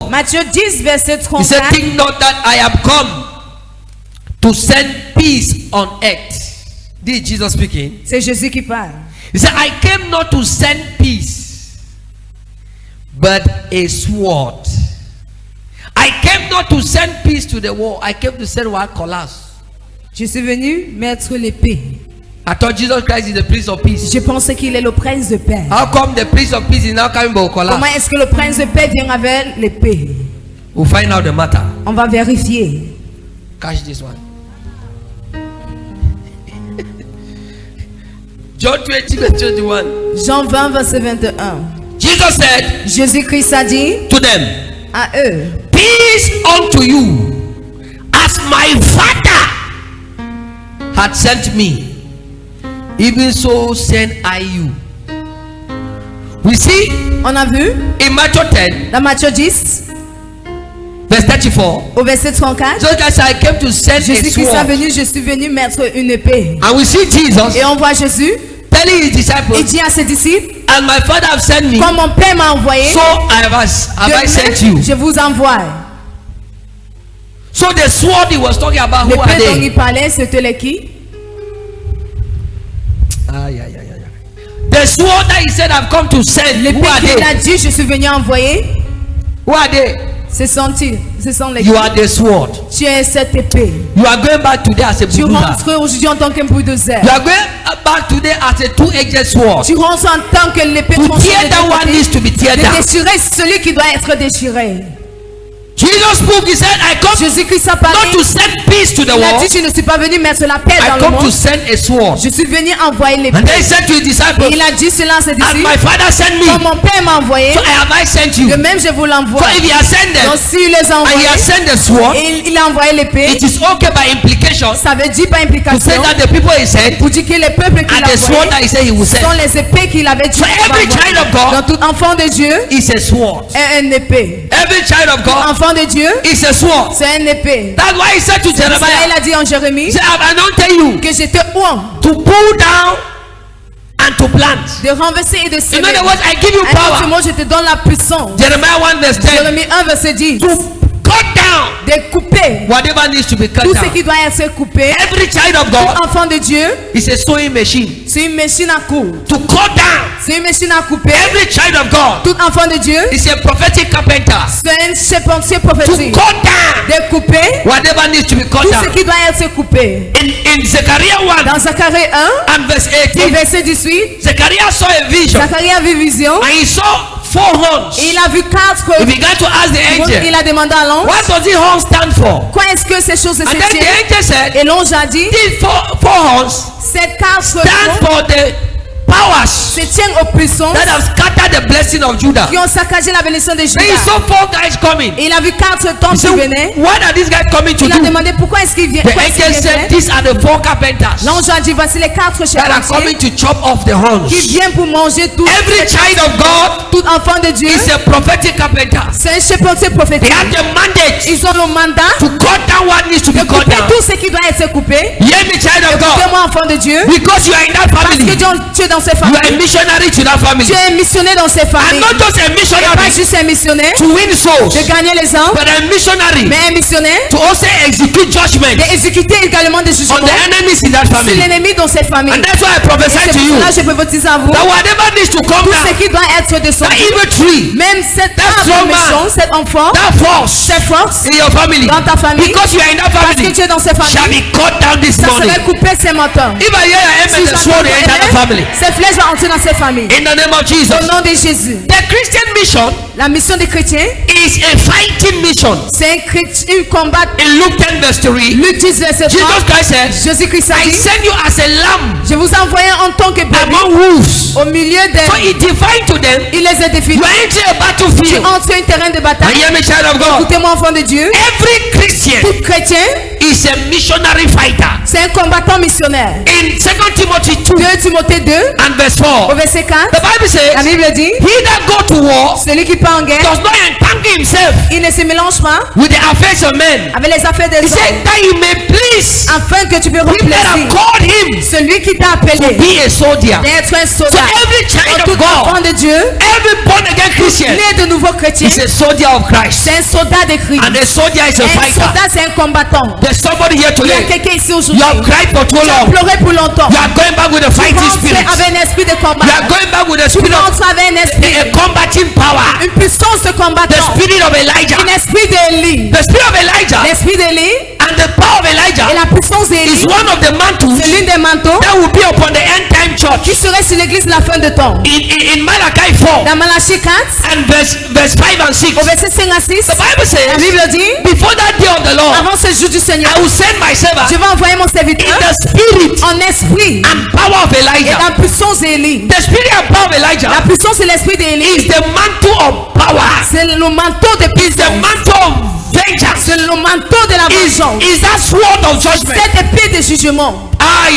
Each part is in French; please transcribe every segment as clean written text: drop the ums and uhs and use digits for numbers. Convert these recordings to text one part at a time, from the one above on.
34. Matthieu 10, verset He said, 34. think not that I am come to send peace on earth. This is Jesus speaking. C'est Jésus qui parle. He said, I came not to send peace, but a sword. I came not to send peace to the world. I came to send what? Collapse. Je suis venu mettre l'épée. I thought Jesus Christ is the Prince of Peace. Je pensais qu'il est le prince de paix. How come the Prince of Peace is now coming by collapse? Comment est-ce que le prince de paix vient avec l'épée? We'll find out the matter. On va vérifier. Catch this one. John 20, verse 21. Jean 20, verset 21. Jesus said Jésus-Christ a dit to them, à eux, peace unto you, as my Father had sent me, even so send I you. We see on a vu in Matthew 10, dans Matthieu 10, verse 34, au verset 34, Jesus Christ said, I came to send a Jésus-Christ est sword. venu, je suis venu mettre une épée. And we see Jesus Et on voit Jésus, telling his il disciples, dit à ses disciples, and my Father have sent me, comme mon Père m'a envoyé, so have I de sent même, you. je vous envoie. So the sword he was talking about, who are L'épée dont they? il parlait, c'était les qui? The sword that he said I've come to send, who L'épée are qu'il a they? dit, je suis venu envoyer, Who are they? ce sont les You qui? are the sword. Tu es cette épée. You are going back today as a Tu bulldozer. rentres aujourd'hui en tant qu'un bulldozer. You are going back today as a two-edged sword. Tu rentres en tant que l'épée To tranchée tear de down deux what côtés. needs to be tear De down. déchirer celui qui doit être déchiré. Jesus spoke, he said, I come Jésus-Christ a not parlé. to send peace to the Il a world. dit, je ne suis pas venu mettre la paix I dans le come to monde. send a sword. Je suis venu envoyer And l'épée. then he said to his Et disciples, il a dit cela à ses and disciples. my Father sent me, Comme mon Père m'a envoyé, so I have sent you. de même je vous l'envoie. So if he has sent them, Donc s'il les a and he envoyés, has sent the sword, et il a envoyé l'épée, it is okay by implication ça veut dire par to say implication, that the people he sent pour dire que les peuples qu'il and a the sword envoyés that he said he would sont send les épées qu'il avait dit. So every child of God Donc tout enfant de Dieu is a sword. est une épée. Every child of God Enfant de Dieu, is a sword. c'est une épée. That's why he said to C'est pour ça Jeremiah, il a dit en Jérémie he said, I've anointed you que j'étais oint to pull down and to plant. de renverser et de In semer. other words, I give you Un autre power. mot, je te donne la puissance. Jeremiah 1 verse 10. Jérémie 1 verset 10. To cut down De couper whatever needs to be cut tout ce down. qui doit être coupé. Every child of Tout God enfant de Dieu, is a sewing machine. c'est une machine à coudre. To cut down. C'est une machine à couper. Every child of God Tout enfant de Dieu, is a prophetic carpenter. c'est un charpentier To prophétique. cut down De couper whatever needs to be cut tout ce down. qui doit être coupé. In Zechariah 1 Dans Zacharie 1, and verse au 18, verset 18, Zechariah saw a vision Zacharie a vu vision. and he saw 4 horns. Et il a vu 4. He began to ask the Il angel, a demandé à l'ange, what does the horn stand for? quoi est-ce que ces choses se And then the tiennent? angel said, Et l'ange a dit, these four horns ces 4 stand for the powers se tiennent aux puissances that have scattered the blessing of Judah. qui ont saccagé la bénédiction de Then he Judas. saw 4 guys coming. Et il a vu 4 He tombes qui said, venaient. what are these guys coming to Il a do? demandé pourquoi est-ce qu'ils viennent. The Quoi est-ce qu'ils angel said, viennent faire? these are the 4 carpenters L'ange a dit, voici les 4 that are coming charpentiers to chop off the horns. qui viennent pour manger tout. Every child of God Tout enfant de Dieu, is a prophetic carpenter. c'est un charpentier They prophétique. have the mandate Ils ont le mandat to cut down what needs to de be cut couper down. tout ce qui doit être coupé. Hear me, child of God. Écoutez-moi, enfant de Dieu. Because you are in that Parce que family, tu es dans ces you are a familles. missionary to that family. Tu es un missionnaire dans ces And familles. not just a Et pas missionary juste un missionnaire to win souls, de gagner les âmes, but a missionary mais un missionnaire to also execute judgment d'exécuter également des on jugements the enemies in that sur family. l'ennemi dans cette famille. And that's why I Et prophesy c'est to pour you cela que je peux baptiser à vous. that whatever needs to come Tout down, ce qui doit être that descendu, evil tree, même cet that arbre strong man, méchant, cet enfant, that force cette force, in your family, dans ta famille, because you are in that parce que family, tu es dans cette shall famille, be cut down this ça morning. serait coupé ces matins. If I hear your amen, the sword will enter the family. Ces flèches vont entrer dans cette famille. In the name of Jesus. Au nom de Jésus. The Christian mission La mission des chrétiens, is a fighting mission. c'est un combat. In Luke 10 verse 3, Luc 10, verset 3. Jesus Christ said, Jésus-Christ a I dit, send you as a lamb je vous envoie en tant que bébé among wolves. au milieu So des... he defined to them, Il les a définis. you are entering a Tu battlefield. entres sur un terrain de And bataille. hear me, child of God. Écoutez-moi, enfant de Dieu. Every Christian Tout chrétien, is a missionary fighter. c'est un combattant missionnaire. In 2 Timothy 2, 2 Timothée 2, and verse au 4. verset 4, The Bible la says, Bible dit, he that go to war celui qui part en guerre, does not entangle himself il ne se mélange pas with the affairs of men. avec les affaires des He said hommes, that you may please afin que tu peux him that have remplacer called him celui qui t'a to appelé be a soldier. d'être un So soldat. every child Tout of enfant God, de Dieu, every born again Christian né de nouveau chrétien, is a soldier of Christ. c'est un soldat de Christ. And a soldier is a Un fighter. soldat, c'est un combattant. There's somebody here Il y a today. quelqu'un ici You aujourd'hui. have cried for too Tu as long. pleuré pour longtemps. You are going back with a Tu fighting rentres spirit. avec un esprit de combat. You are going back with a Tu spirit of rentres avec un esprit, a combating power. une puissance de The combattant. spirit of Elijah. Un esprit d'Élie. The spirit of Elijah L'esprit d'Élie and the power of et Elijah la puissance is d'Élie, one of the mantles c'est l'une des manteaux that will be upon the end time qui church. serait sur l'église de la fin de temps. In Malachi 4 Dans Malachie 4, and verse 5 and 6, au verset 5 à 6, the Bible la says, Bible dit, before that day of the Lord, avant ce jour du Seigneur, I will send my servant je vais envoyer mon in serviteur the spirit en esprit and power of et Elijah. la puissance d'Élie. The spirit and power of La Elijah puissance et l'esprit d'Élie, is the mantle of power. c'est le manteau de Is the puissance. mantle of vengeance. C'est le manteau de la vengeance. Is that sword of judgment? Cette épée de jugement. Ah.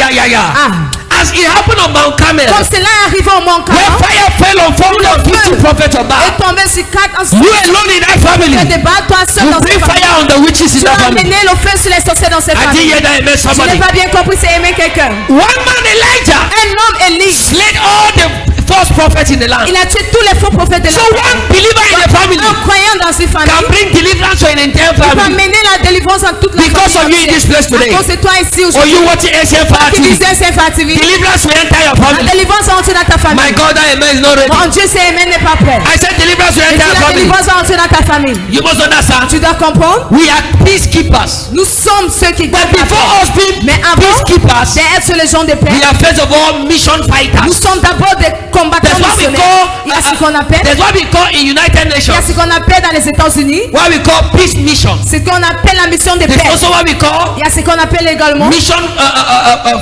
As it happened on Mount Carmel, Comme cela est arrivé au Mont where Carmel, fire fell on 450 prophets of est Baal. tombé sur 4 You alone in that family, te débat, toi seul you dans bring cette famille. fire on the witches in Tu that as family. amené le feu sur les sorciers dans cette I didn't famille. hear that amen, Je somebody. n'ai pas bien compris, c'est aimer quelqu'un. One man, Elijah, Un homme Élie, slayed all the false prophets in the land. il a tué tous les faux prophètes de la So one believer in the family Un croyant dans cette can famille bring deliverance to an entire va family. mener la délivrance à toute la Because of you in famille. this place today. À cause de toi ici Or aujourd'hui. you watching ACF Qui TV. disait c'est fatigué. Deliverance will enter your La family. délivrance va entrer dans ta My famille. God, that amen is not ready. Mon Dieu, c'est amen n'est pas prêt. I said deliverance will Et enter si your la family. délivrance va entrer dans ta famille. You must understand. Tu dois comprendre. We are peacekeepers. Nous sommes ceux qui But gardent la before paix. us being Mais avant peacekeepers, d'être les gens de paix, we are first of all mission nous fighters. sommes d'abord des combattants That's what we missionnaires. call. Il y a ce qu'on appelle, That's what we call in United il y a Nations. ce qu'on appelle dans les États-Unis, What we call peace mission. ce qu'on appelle la mission de There's paix. also what we call Il y a ce qu'on appelle également mission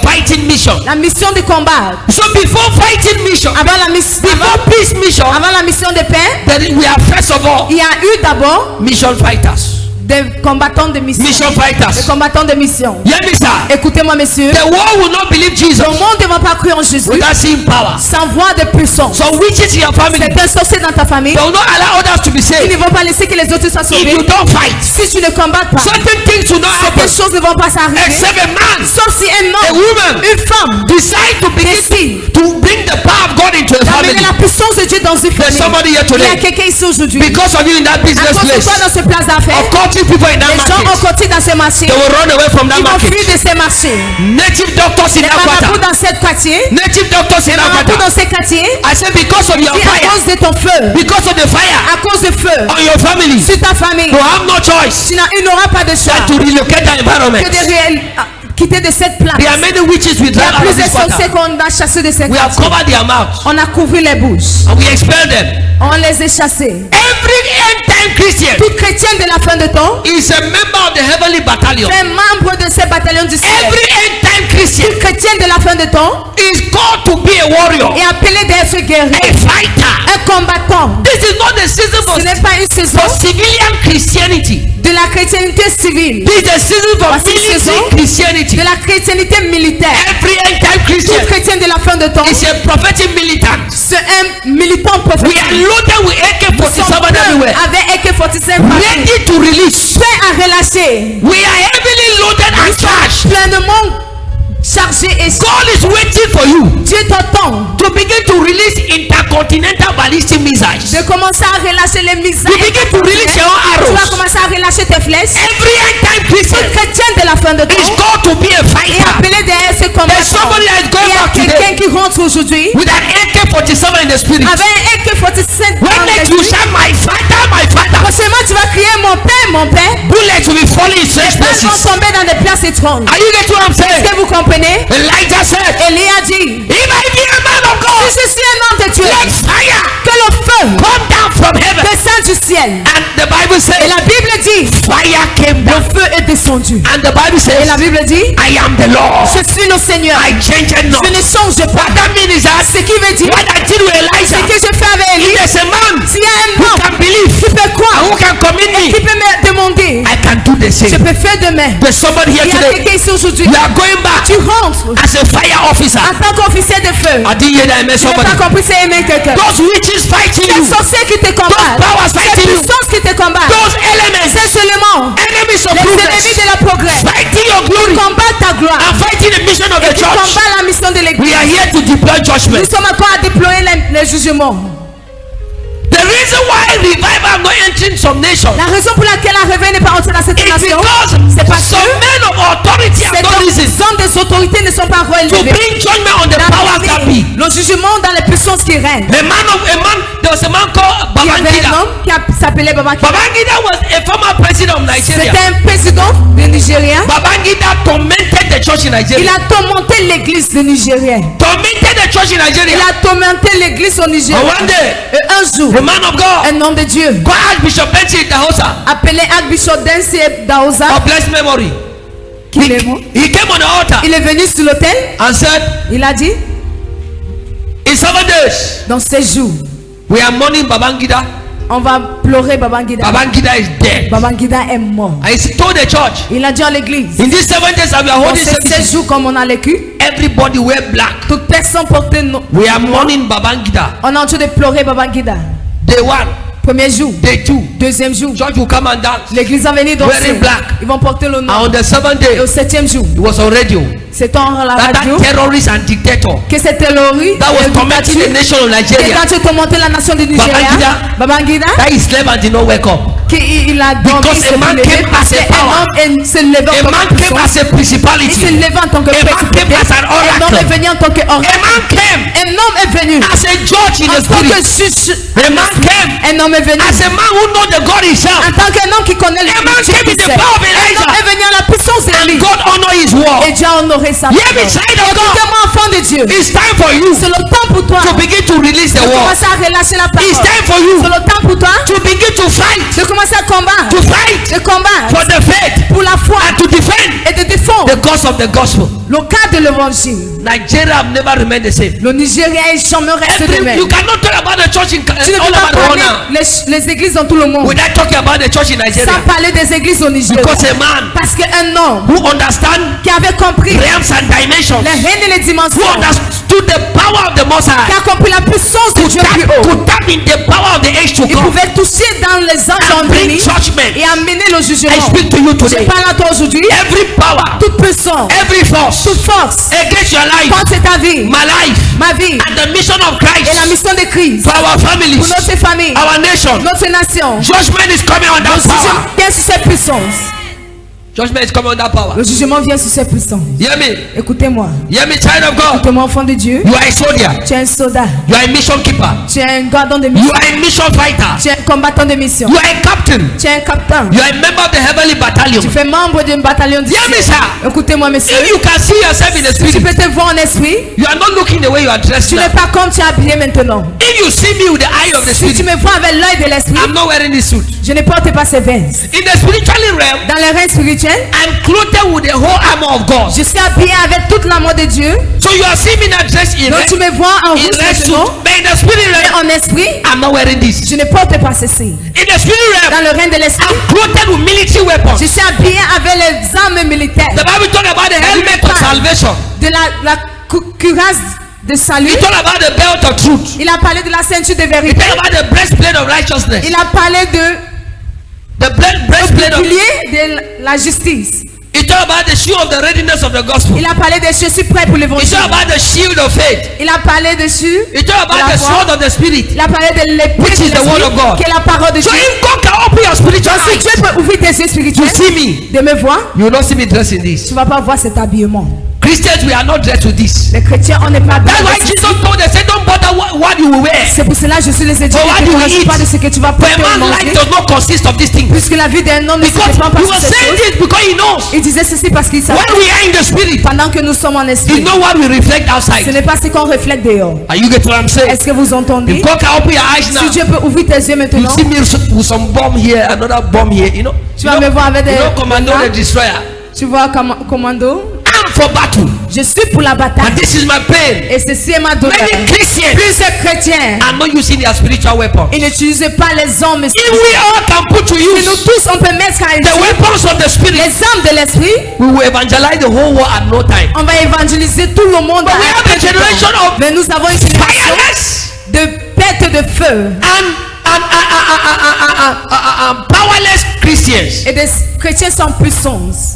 fighting mission. la mission de combat. So before fighting mission, Avant la mission, before peace mission, avant la mission de paix, then we are first of all il y a eu d'abord mission fighters. des combattants de mission. Mission fighters. Des combattants de mission. Hear me, sir. Écoutez-moi, messieurs. The world will not believe Jesus Le monde ne va pas croire en Jésus without seeing power. sans voir de puissance. So witches in your family, C'est un sorcier dans ta famille. they will not allow others to be Ils saved ne vont pas laisser que les autres soient if you sauvés. don't fight. Si tu ne combats pas, Certain things will not happen certaines choses ne vont pas s'arriver. except a man Sauf si un A homme, woman une femme, decide to begin décide to bring the power of God into a family. d'amener la puissance de Dieu dans une There's famille. somebody here Il y a today. quelqu'un ici aujourd'hui. Because of you in that À business cause de place, toi dans ce place d'affaires, occulting people in that les gens ont market, côté dans ce marché. they will run away from that Ils vont market. fuir de ces marchés. Native doctors in Les that marabouts quarter. dans ce quartier. Native doctors in Les that marabouts dans quarter. ce quartier. I said because of your Dis à fire, cause de ton feu, because of the fire à cause du feu, on your family, sur ta famille, you have no choice il n'aura pas de choix than to relocate that environment. que de quitter de cette place. There are many witches with Il y a that out of plusieurs this quarter. sorciers qu'on a chassés de cette We have quartier. covered their mouths On a couvert les bouches. and we expel them. On les a chassés. Every end time Christian Tout chrétien de la fin de temps is a member of the heavenly battalion. est membre de ces bataillons du ciel. Every end time Christian Tout chrétien de la fin de temps is called to be a warrior, est appelé d'être guerrier, a fighter. un combattant. This is not the season Ce n'est pas une saison for civilian Christianity. de la chrétienté civile, This is the season for Voici une military saison Christianity. de la chrétienté militaire. Every end time Tout Christian chrétien de la fin de temps, is a prophetic militant. c'est un militant We are prophétique. loaded with Nous sommes AK-47 everywhere, avec AK-47 partout, ready to release. prêts à relâcher, We are heavily loaded and charged. pleinement chargé et God is waiting for you Dieu t'entend to begin to release intercontinental ballistic missiles. de commencer à relâcher les missiles. You begin to release your own Tu vas arrows. commencer à relâcher tes flèches. Every end time Christian Tout chrétien de la fin de is temps called to be a est fighter appelé derrière ce combattant. There's somebody that is going Il y a back quelqu'un today qui rentre aujourd'hui with an AK-47 in the spirit. avec un AK-47 When dans next you l'esprit. shout my father, Prochainement, tu vas crier mon père. bullets will be falling in strange Les balles vont places. tomber dans des places étranges. Are you getting what I'm saying? Est-ce que vous comprenez? Elijah said, Élie a dit, if I be a man of God, si je suis un homme de Dieu, let fire que le feu come down from heaven. descende du ciel. And the Bible Et says, la Bible dit, fire came le down. feu est descendu. And the Bible Et says, la Bible dit, I am the Lord. je suis le Seigneur. I change it not. Je ne change pas. What that means is that Ce qui veut dire, what I did with ce Elijah, que je fais avec if Élie, there's a man s'il y a un who homme can believe qui peut and croire, who can commit qui me, peut me demander, I can do the the same. Je peux faire demain. There's somebody here Il y a today. quelqu'un ici aujourd'hui. You are going back Tu rentres as a fire officer. en tant qu'officier de feu. I didn't hear that. I met Tu n'as somebody. pas compris, c'est aimer quelqu'un. Those witches fighting Les you. sorciers qui te combattent. Those powers Les fighting you. puissances qui te combattent. Those elements. C'est seulement Enemies of les ennemis progress. de la progrès. Fighting your glory. Combattent ta gloire. And fighting the mission of Et the qui church. combattent la mission de We l'église. are here to deploy judgment. Nous sommes encore à déployer les jugements. The reason why revival not entering some nations La raison pour laquelle la réveil n'est pas entrée dans cette is nation, because c'est parce some que men of authority have ces not risen hommes des autorités ne sont pas to relevés. bring judgment on the powers that be. Le jugement dans les puissances qui règnent. There was a man called Il y avait un Babangida. homme qui s'appelait Babangida. Babangida was a former president of Nigeria. C'était un président du Nigeria. Babangida tormented the church in Il Nigeria. a tourmenté l'église du Nigeria. Tormented the church in Il Nigeria. a tourmenté l'église au Nigeria. And one day, Et un jour, the man of God, un homme de Dieu, called Archbishop Benson Dahosa, appelé Archbishop Densi Daoza, of blessed memory, qui est mort, he came on the altar il est venu sur l'autel. and said, Il a dit, in 7 days, dans ces jours, we are mourning Babangida. on va pleurer Babangida. Babangida is dead. Babangida est mort. I told the church, Il a dit à l'église, in these 7 days that we are dans holding ces services, jours comme on a vécu, everybody wear black. toute personne portait We are mourning Babangida. on est en train de pleurer Babangida. Day 1, Premier jour, day 2, deuxième jour, church will come and dance. l'église va venir danser. Wearing black. Ils vont porter le nom. And on the 7th day, Et au septième jour, it was on radio c'est en la that radio terrorist and dictator que cette terroriste that was tormenting the nation of et Nigeria, quand tu commenté la nation du Nigeria, Babangida, that he slept and did not wake up. qu'il a dormi, Because a man came as a power. et se levait A en tant man que came as a puissance. Il se principality. levait en tant que A man came as an un homme oracle. est venu en tant que A oracle. man came Un homme est venu as a judge in en the tant que spirit. juge. A man came Un homme est venu as a man who knows the God himself. en tant qu'un homme qui connaît le A man Dieu came in qui the sait. power of Un homme Elijah. est venu à la puissance de And lui. God honor his word. Et Dieu a honoré sa Hear me, parole. child of God. Écoutez-moi, enfant de Dieu. It's time for you C'est le temps pour toi to begin to release the de word. commencer à relâcher la parole. It's time for you C'est le temps pour toi to begin to fight. de commencer à combattre. To fight De combattre for the faith pour la foi and to defend et de défendre the cause of the gospel. le cas de l'évangile. Nigeria have never remained the same. Le Nigeria est jamais resté de même. You cannot talk about the church in Tu ne all peux pas over the world parler now les églises dans tout le monde without talking about the church in Nigeria. sans parler des églises au Nigeria. Because a man Parce qu'un homme who understand qui avait compris les realms and dimensions, règnes et les who dimensions, understood the power of the Most qui High, a compris la puissance de Dieu plus haut, could tap in the power of the age to il come pouvait toucher dans les anges en and bring béni judgment. et amener le I jugement. speak to you Je today. parle à toi aujourd'hui. Every power, Toute puissance, every force toute force against your life, contre ta vie, my life, ma vie and the mission of et la Christ mission de Christ for our families, pour notre famille, our nation. notre nation. Judgment is coming on Le that jugement power. vient sur cette puissance. Judgment is coming on that power. Le jugement vient sur cette puissance. Hear me. Écoutez-moi. Hear me, child of God. Écoutez-moi, enfant de Dieu. You are a soldier. Tu es un soldat. You are a mission keeper. Tu es un gardien de You mission. are a mission fighter. Tu es un combattant de mission. You are a captain. Tu es un capitaine. You are a member of the heavenly battalion. Tu fais membre d'un bataillon du Hear me, ciel. sir. Écoutez-moi, monsieur. If you can see yourself in the Tu spirit, peux te voir en esprit. you are not looking the way you are dressed Tu now. n'es pas comme tu es habillé maintenant. If you see me with the eye of the Si tu spirit, me vois avec l'œil de l'esprit, I'm not wearing this suit. je ne porte pas ces vestes. In the spiritual realm, Dans le règne spirituel, I'm clothed with the whole armor of God. je suis habillé avec toute l'amour de Dieu. So you are seeing me now dressed in Donc red, tu me vois en in rouge red suit. maintenant. But in the spirit Mais realm, en esprit, I'm not wearing this. je ne porte pas ceci. In the spirit realm, Dans le règne de l'esprit, I'm clothed with military weapons. je suis habillé avec les armes militaires. The Bible talk about the helmet of salvation. De la cuirasse de salut. It talk about the belt of truth. Il a parlé de la ceinture de It vérité. talk about the breastplate of righteousness. Il a parlé de The breastplate of. bouclier de la justice. It talk about the shoe of the readiness of the gospel. Il a parlé des chaussures prêtes pour It l'évangile. talk about the shield of faith. Il a parlé dessus. It talk de about la the foi. sword of the spirit. Il a parlé de l'épée Which de is the word of God. l'esprit, qui est la parole de So Dieu. if God can open your spiritual Donc si eyes Dieu peut ouvrir tes yeux to spirituels, see me, de me voir, you will not see me dressed in this. tu vas pas voir cet habillement. Christians, we are not dressed with this. Les chrétiens, on n'est pas That's habillés why de ceci. Jesus told us, say, don't bother what you will wear. C'est pour cela que je suis les étudiants. For what Ne you te will préoccupe eat. pas de ce que tu vas For a porter ou man's life manger. does not consist of these things. Puisque la vie d'un homme ne se Because dépend pas he de was ces saying choses. this because he knows Il disait ceci parce qu'il savait. when we are in the spirit, Pendant que nous sommes en he esprit, know what we reflect ce outside. n'est pas ce qu'on reflète dehors. Are you getting what I'm saying? Est-ce que vous entendez? If God can open your eyes now, Si Dieu peut ouvrir tes yeux you maintenant, see me with some bomb here, another bomb here. You know, tu vas me voir avec des... Commando the destroyer. Tu vois commando. Armed for battle. Je Je suis pour la And bataille. this is my pain. Et ceci est ma douleur. Many Christians Plusieurs chrétiens, are not using their spiritual weapons. ils n'utilisent pas les armes If spirituelles. we all can put to Si nous use tous, on peut mettre à the utiliser weapons of the spirit, les armes de l'esprit, we will evangelize the whole world at no time. on va évangéliser tout le monde. But we à have a peu de generation temps. of Mais nous avons une génération fireless de bêtes de feu and powerless Christians. et des chrétiens sans puissance.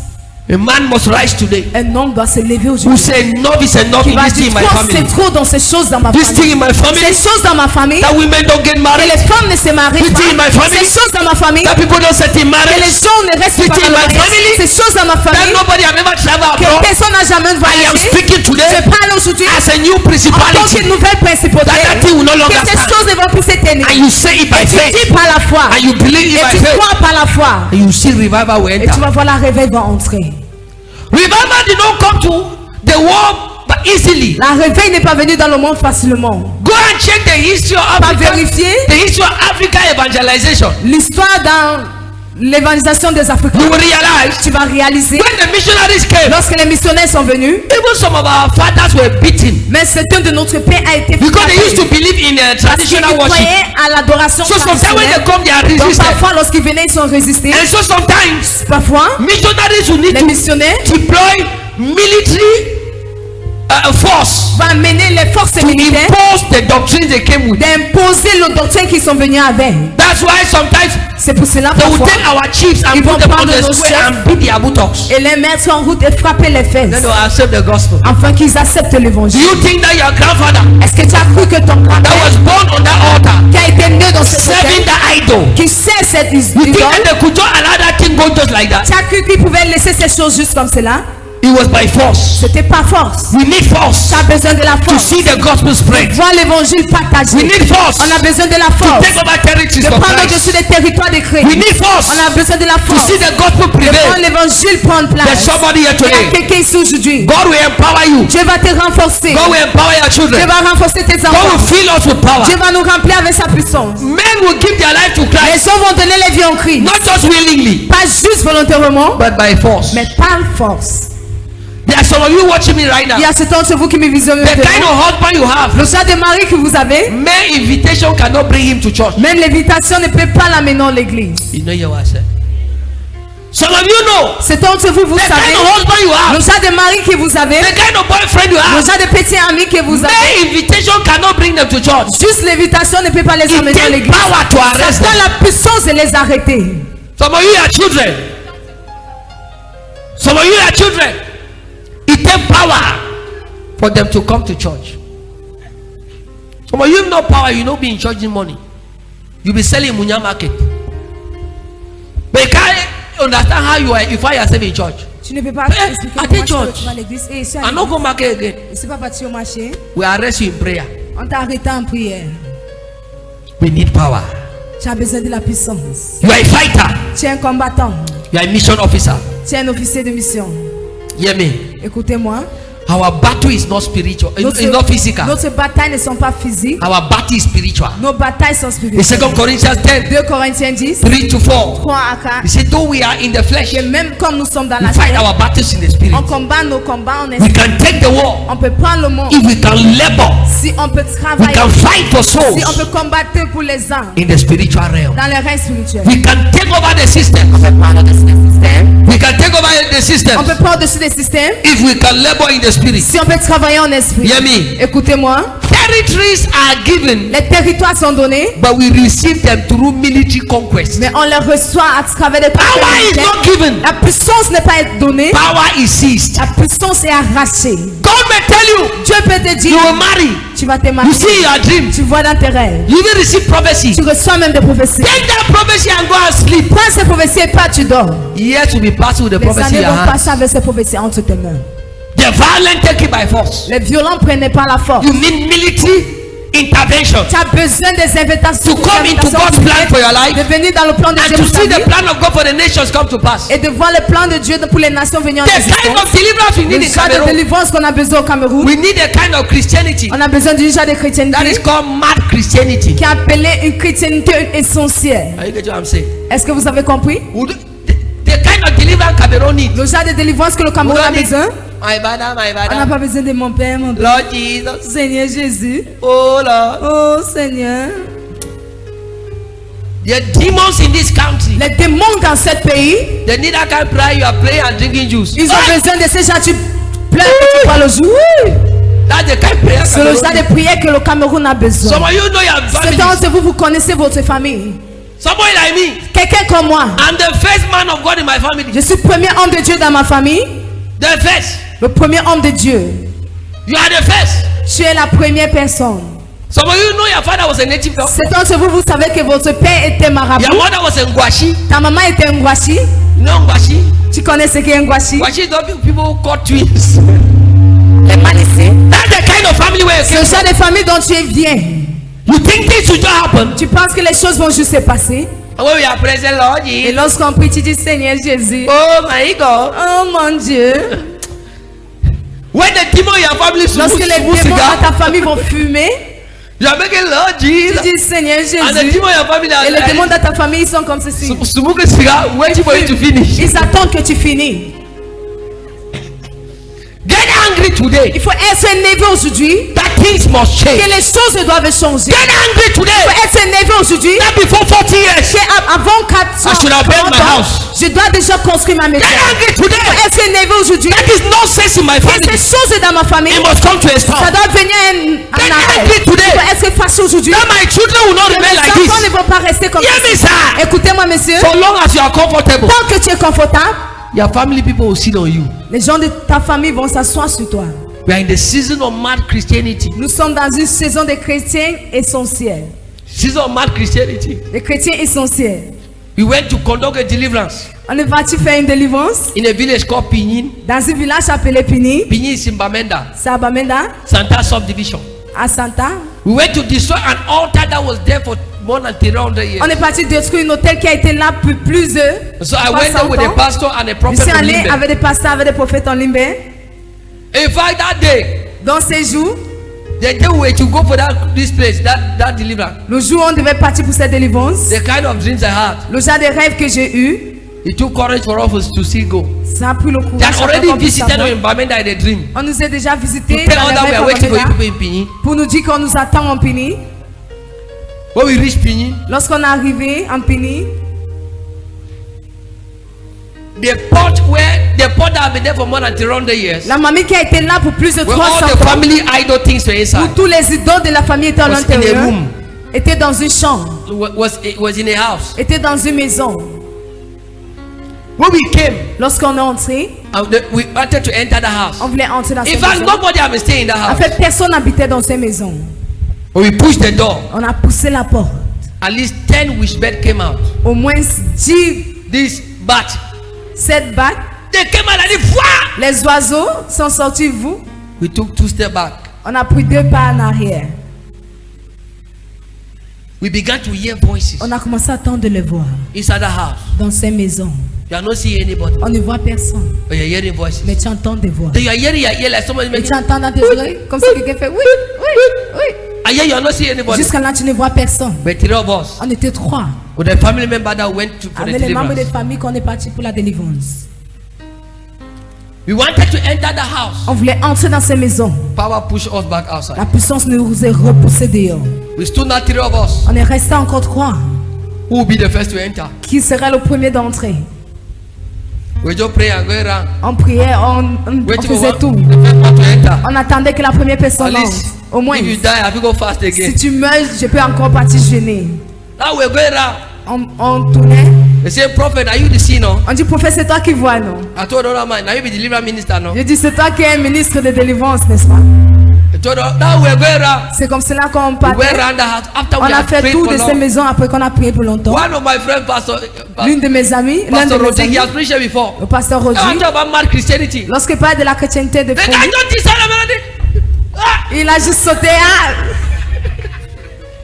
A man must rise today. Un homme doit se lever Who aujourd'hui. say enough is enough Qui in va this thing dire in my trop, c'est family. trop dans ces choses dans ma This thing famille. in my family. Ces choses dans ma famille. That women don't get Que married. les femmes ne se marient This pas. thing in my family. Ces choses dans ma famille. That people don't set in Que les marriage. gens ne restent This pas thing dans in le my mariage. family. Ces choses dans ma That famille. nobody have ever traveled Que abroad. personne n'a jamais I am voyagé. speaking Je today parle aujourd'hui as a new en tant principality. qu'une nouvelle principauté. That thing will no longer Que ces stand. choses ne vont plus s'éteindre. And you say it by Et tu faith. dis par la foi. And you believe it Et by tu faith. crois par la foi. And you see revival will Et tu enter. vas voir la réveil va entrer. Revival did not come to the world but easily. La réveil n'est pas venue dans le monde facilement. Go and check the history of Pas Africa. vérifier The history of Africa evangelization. l'histoire dans l'évangélisation des Africains. You will realize Tu vas réaliser when the missionaries came, lorsque les missionnaires sont venus, even some of our fathers were beaten mais certains de notre père a été because they used to frappé. believe in Parce qu'ils traditional worship. croyaient à l'adoration So sometimes when they traditionnelle. come, they are Donc resistant. parfois lorsqu'ils venaient, ils sont résistés. And so sometimes Parfois, missionaries will need les to missionnaires deploy military force vont amener les forces to militaires impose the doctrines they came with. d'imposer le doctrine qu'ils sont venus avec. That's why sometimes C'est pour cela they will parfois, take our chiefs and Ils put vont them on prendre the nos square chefs. and beat their buttocks. et les mettre en route et frapper les Then fesses they will accept the gospel. afin qu'ils acceptent Do l'évangile. you think that your grandfather Est-ce que tu as cru que ton that grand-père was born on that altar qui a été né dans cette serving autel, the idol, qui sait cette you think idole, that they could just allow that thing go just like that? tu as cru qu'il pouvait laisser ces choses juste comme cela? It was by force. C'était pas force. We need force Tu as besoin de la to force. see the gospel spread. Voir l'évangile We partagé. need force On a to besoin de la force. take over territories De for prendre Christ. au-dessus des territoires de Christ. We need force On a besoin de la to force. see the gospel De prendre prevail. l'évangile prendre There's place. somebody here Il y a today. quelqu'un ici aujourd'hui. God will empower you. Dieu va te renforcer. God will empower your Dieu children. va renforcer tes God will enfants. fill us with power. Dieu va nous remplir avec sa puissance. Men will give their life to Les Christ, hommes vont donner les vies en Christ. not just willingly, Pas juste volontairement, but by force. mais par force. There are some of you watching me right now. Il y a certains d'entre vous qui me visionnent. The kind of husband you have, Le genre de mari que vous avez, mere invitation cannot bring him to church. même l'invitation ne peut pas l'amener à l'église. You know your answer. Some of you know Certains d'entre vous, vous the kind savez, of husband you le have, genre de mari que vous avez, the kind of boyfriend you le have. genre de petit ami que vous avez, Mere invitation cannot bring them to church. juste l'invitation ne peut pas les It amener à takes l'église. power to arrest Ça them. prend la puissance de les arrêter. Some of you are children. Some of you are children. It takes power for them to come to church. Some of you have no power, you don't be in church in money. You be selling Munya market. But you can't understand how you are if I yourself in church. Tu ne peux pas Eh, expliquer à comment tes tu vas church. à l'église. Et ici, à I not go market again. l'église, c'est pas parti au marché. We arrest you in prayer. On t'a arrêté en prière. We need power. Tu as besoin de la puissance. You are a fighter. Tu es un combattant. You are a mission officer. Tu es un officier de mission. Hear me. Écoutez-moi. Our battle is not spiritual. It's not physical. Notre bataille ne sont pas physiques. Our battle is spiritual. Nos batailles sont In spirituelles. 2 Corinthians 10, 2 Corinthiens 10, 3 to 4. 3 à 4. He said, though we are in the flesh, Que même comme nous sommes dans we la fight chair, our battles in the spirit. on combat nos combats en We esprit. can take the war On peut prendre le monde. if we can labor. Si on peut We travailler. can fight for Si on souls peut combattre pour les âmes. in the spiritual realm. Dans le règne spirituel. We can take over the system. On peut prendre dessus des systèmes. We can take over the On system peut prendre dessus des systèmes. if we can labor in the spirit. Si on peut travailler en esprit. Hear me. Écoutez-moi. Territories are given, Les territoires sont donnés. but we receive them through military conquest. Mais on les reçoit à travers des Power territoires is militaires. not given. La puissance n'est pas donnée. Power is seized. La puissance est arrachée. God may tell you, Dieu peut te you dire, will marry. tu vas te You marier. see your dreams. Tu vois dans tes rêves. You will receive prophecy. Tu reçois même des prophéties. Take that prophecy and go and sleep. Prends ces prophéties et pas tu dors. Years will be passed with the Les prophecy in années your vont hands. passer avec ces prophéties entre tes mains. The violent take it by force. Les violents prennent pas la force. You need military intervention Tu as besoin des invitations. to come into God's plan for your life De venir dans le plan de and Dieu to pour ta see the vie. plan of God for the nations come to pass. Et de voir le plan de Dieu pour les nations venir en The kind existence. of deliverance we Le need in genre de Cameroon. délivrance qu'on a besoin au Cameroun. We need a kind of Christianity On a besoin d'une genre de that is chrétienté called mad Christianity. qui est appelée une chrétienté essentielle. Are you getting what I'm saying? Est-ce que vous avez compris? The kind of deliverance Cameroon needs. Le genre de délivrance que le We Cameroun a don't need besoin. My father, my On n'a father. pas besoin de mon père, mon père. Lord Jesus. Seigneur Jésus. Oh Lord. Oh Seigneur. The demons in this country. Les démons dans ce pays, They need that kind of prayer you are praying and drinking juice. ils ont besoin de ces gens qui pleurent et qui parlent au jour. That's the kind of prayer. C'est le genre de prière que le Cameroun a besoin. Some of you know your C'est family. quand vous connaissez votre famille. Somebody like me. Quelqu'un comme moi. I'm the first man of God in my family. Je suis le premier homme de Dieu dans ma famille. The first. Le premier homme de Dieu. You are the first. Tu es la première personne. Some of you know your father was a native doctor. C'est d'entre vous, vous savez que votre père était marabout. Your mother was a Ngwashi. Ta maman était un Ngwashi. You know Ngwashi? Tu connais ce qu'est un Ngwashi? Ngwashi is not people who caught twins. Les Maliciens. That's the kind of family where you C'est came le genre de famille dont tu viens. You think things will just happen? Tu penses que les choses vont juste se passer. And when we are present, Lord Et Jesus. lorsqu'on prie, tu dis Seigneur Jésus. Oh my God. Oh mon Dieu. When the demon in your family Lorsque les smoke démons cigar, dans ta famille vont fumer, you are making Lord tu Jesus. dis Seigneur And the Jésus. demon in your family Et les démons are dans ta famille, ils sont comme ceci. smoking cigar, waiting for you to finish. Ils attendent que tu finis. Get angry today. Il faut être énervé aujourd'hui. That things must Que change. les choses doivent changer. Get angry Il faut today. être énervé aujourd'hui. Not before 40 years. Avant 400 I should have built my ans, house. je dois déjà construire ma maison. Get angry Il faut today. être énervé aujourd'hui. That is nonsense in my Que family. ces choses dans ma famille, It must come to a ça stop. doit venir en Get arrêt. angry today. Il faut être fâché aujourd'hui. That my children will not Que remain mes like enfants this. ne vont pas rester comme Hear me, ça. sir. Écoutez-moi, monsieur. So long as you are comfortable, Tant que tu es confortable, your family people will sit on you. les gens de ta famille vont s'asseoir sur toi. We are in the season of mad Christianity. Nous sommes dans une saison de chrétiens essentiels. Season of mad Christianity. Les chrétiens essentiels. We went to conduct a deliverance On est parti faire une délivrance in a village called Pinyin. dans un village appelé Pini, Pinyin is in Bamenda, Sabamenda, Santa subdivision. à Santa. We went to destroy an altar that was there for more than 300 years. On est parti détruire un hôtel qui a été là pour plus de So I went there 300 with a ans. pastor and a Je prophet suis from allé Limbe. avec des pasteurs, avec des prophètes en Limbe. In fact, that day, Dans ces jours, the day we were to go for this place, that deliverance, le jour où on devait partir pour cette délivrance, the kind of dreams I had, le genre de rêve que j'ai eu, it took courage for us to still go. ça a pris le They courage. had already qu'on puisse visited us savoir. in Bamenda in a dream. On nous a déjà To visités tell dans us les that we rêves are waiting for you Bamenda people in Pinyin. pour nous dire qu'on nous attend en Pini. When we reached Pinyin, Lorsqu'on est arrivé en Pini, the pot that had been there for more than 300 years, la mamie qui a été là pour plus de where 300 all the ans, family idol things were où inside, tous les idoles de la famille étaient à was in a l'intérieur, room, étaient dans une chambre, was in a house. étaient dans une maison. When we came, Lorsqu'on est entré, we wanted to enter the house. on voulait entrer dans In cette fact, maison. nobody had been staying in the En house. fait, personne n'habitait dans ces maisons. When we pushed the door, On a poussé la porte. at least 10 witchbirds came out. Au moins 10, This bat, 7 bacs. they came out and they fought. Les oiseaux sont sortis, vous. We took 2 steps back. On a pris 2 pas en arrière. We began to hear voices On a commencé à attendre de les voir inside the house. dans ces maisons. You are not seeing anybody, On ne voit personne, but you're hearing voices. mais tu entends des voix. Then you are hearing your ear like somebody Et making. tu entends dans tes oreilles comme si quelqu'un fait oui, oui, oui. And yet you are not seeing anybody. Jusqu'à là, tu ne vois personne. But 3 of us, On était 3 with the family member that went for the avec les membres de deliverance. famille qu'on est parti pour la délivrance. We wanted to enter the house. On voulait entrer dans ces maisons. Power pushed us back outside. La puissance nous a repoussés dehors. We stood now 3 of us. On est resté encore 3. Who will be the first to enter? Qui serait le premier d'entrer? We just pray and go around. On priait, on Waiting for faisait one, tout. the first one to enter. On attendait que la première At personne entre. least, Au moins, if you die, have you go fast si again? tu meurs, je peux encore partir jeûner. Now we're going around. On tournait. They say, Prophet, are you the seer? No? On dit, prophète, c'est toi qui vois, non? I told other man, now you be deliverance minister, no? Je dis, c'est toi qui es ministre de délivrance, n'est-ce pas? I told her, now we're going around. C'est comme cela qu'on We partait. went around the house after On we a had fait prayed tout for de ces long. maisons après qu'on a prié pour longtemps. One of my friends, Pastor L'une de mes amies, l'un de Pastor mes Rodrigue, he amis, has preached here before. le pasteur I Roger, talk about mad Christianity. lorsqu'il parle de la chrétienté de They fond, can't don't teach all melody. Ah! il a juste sauté. Ah,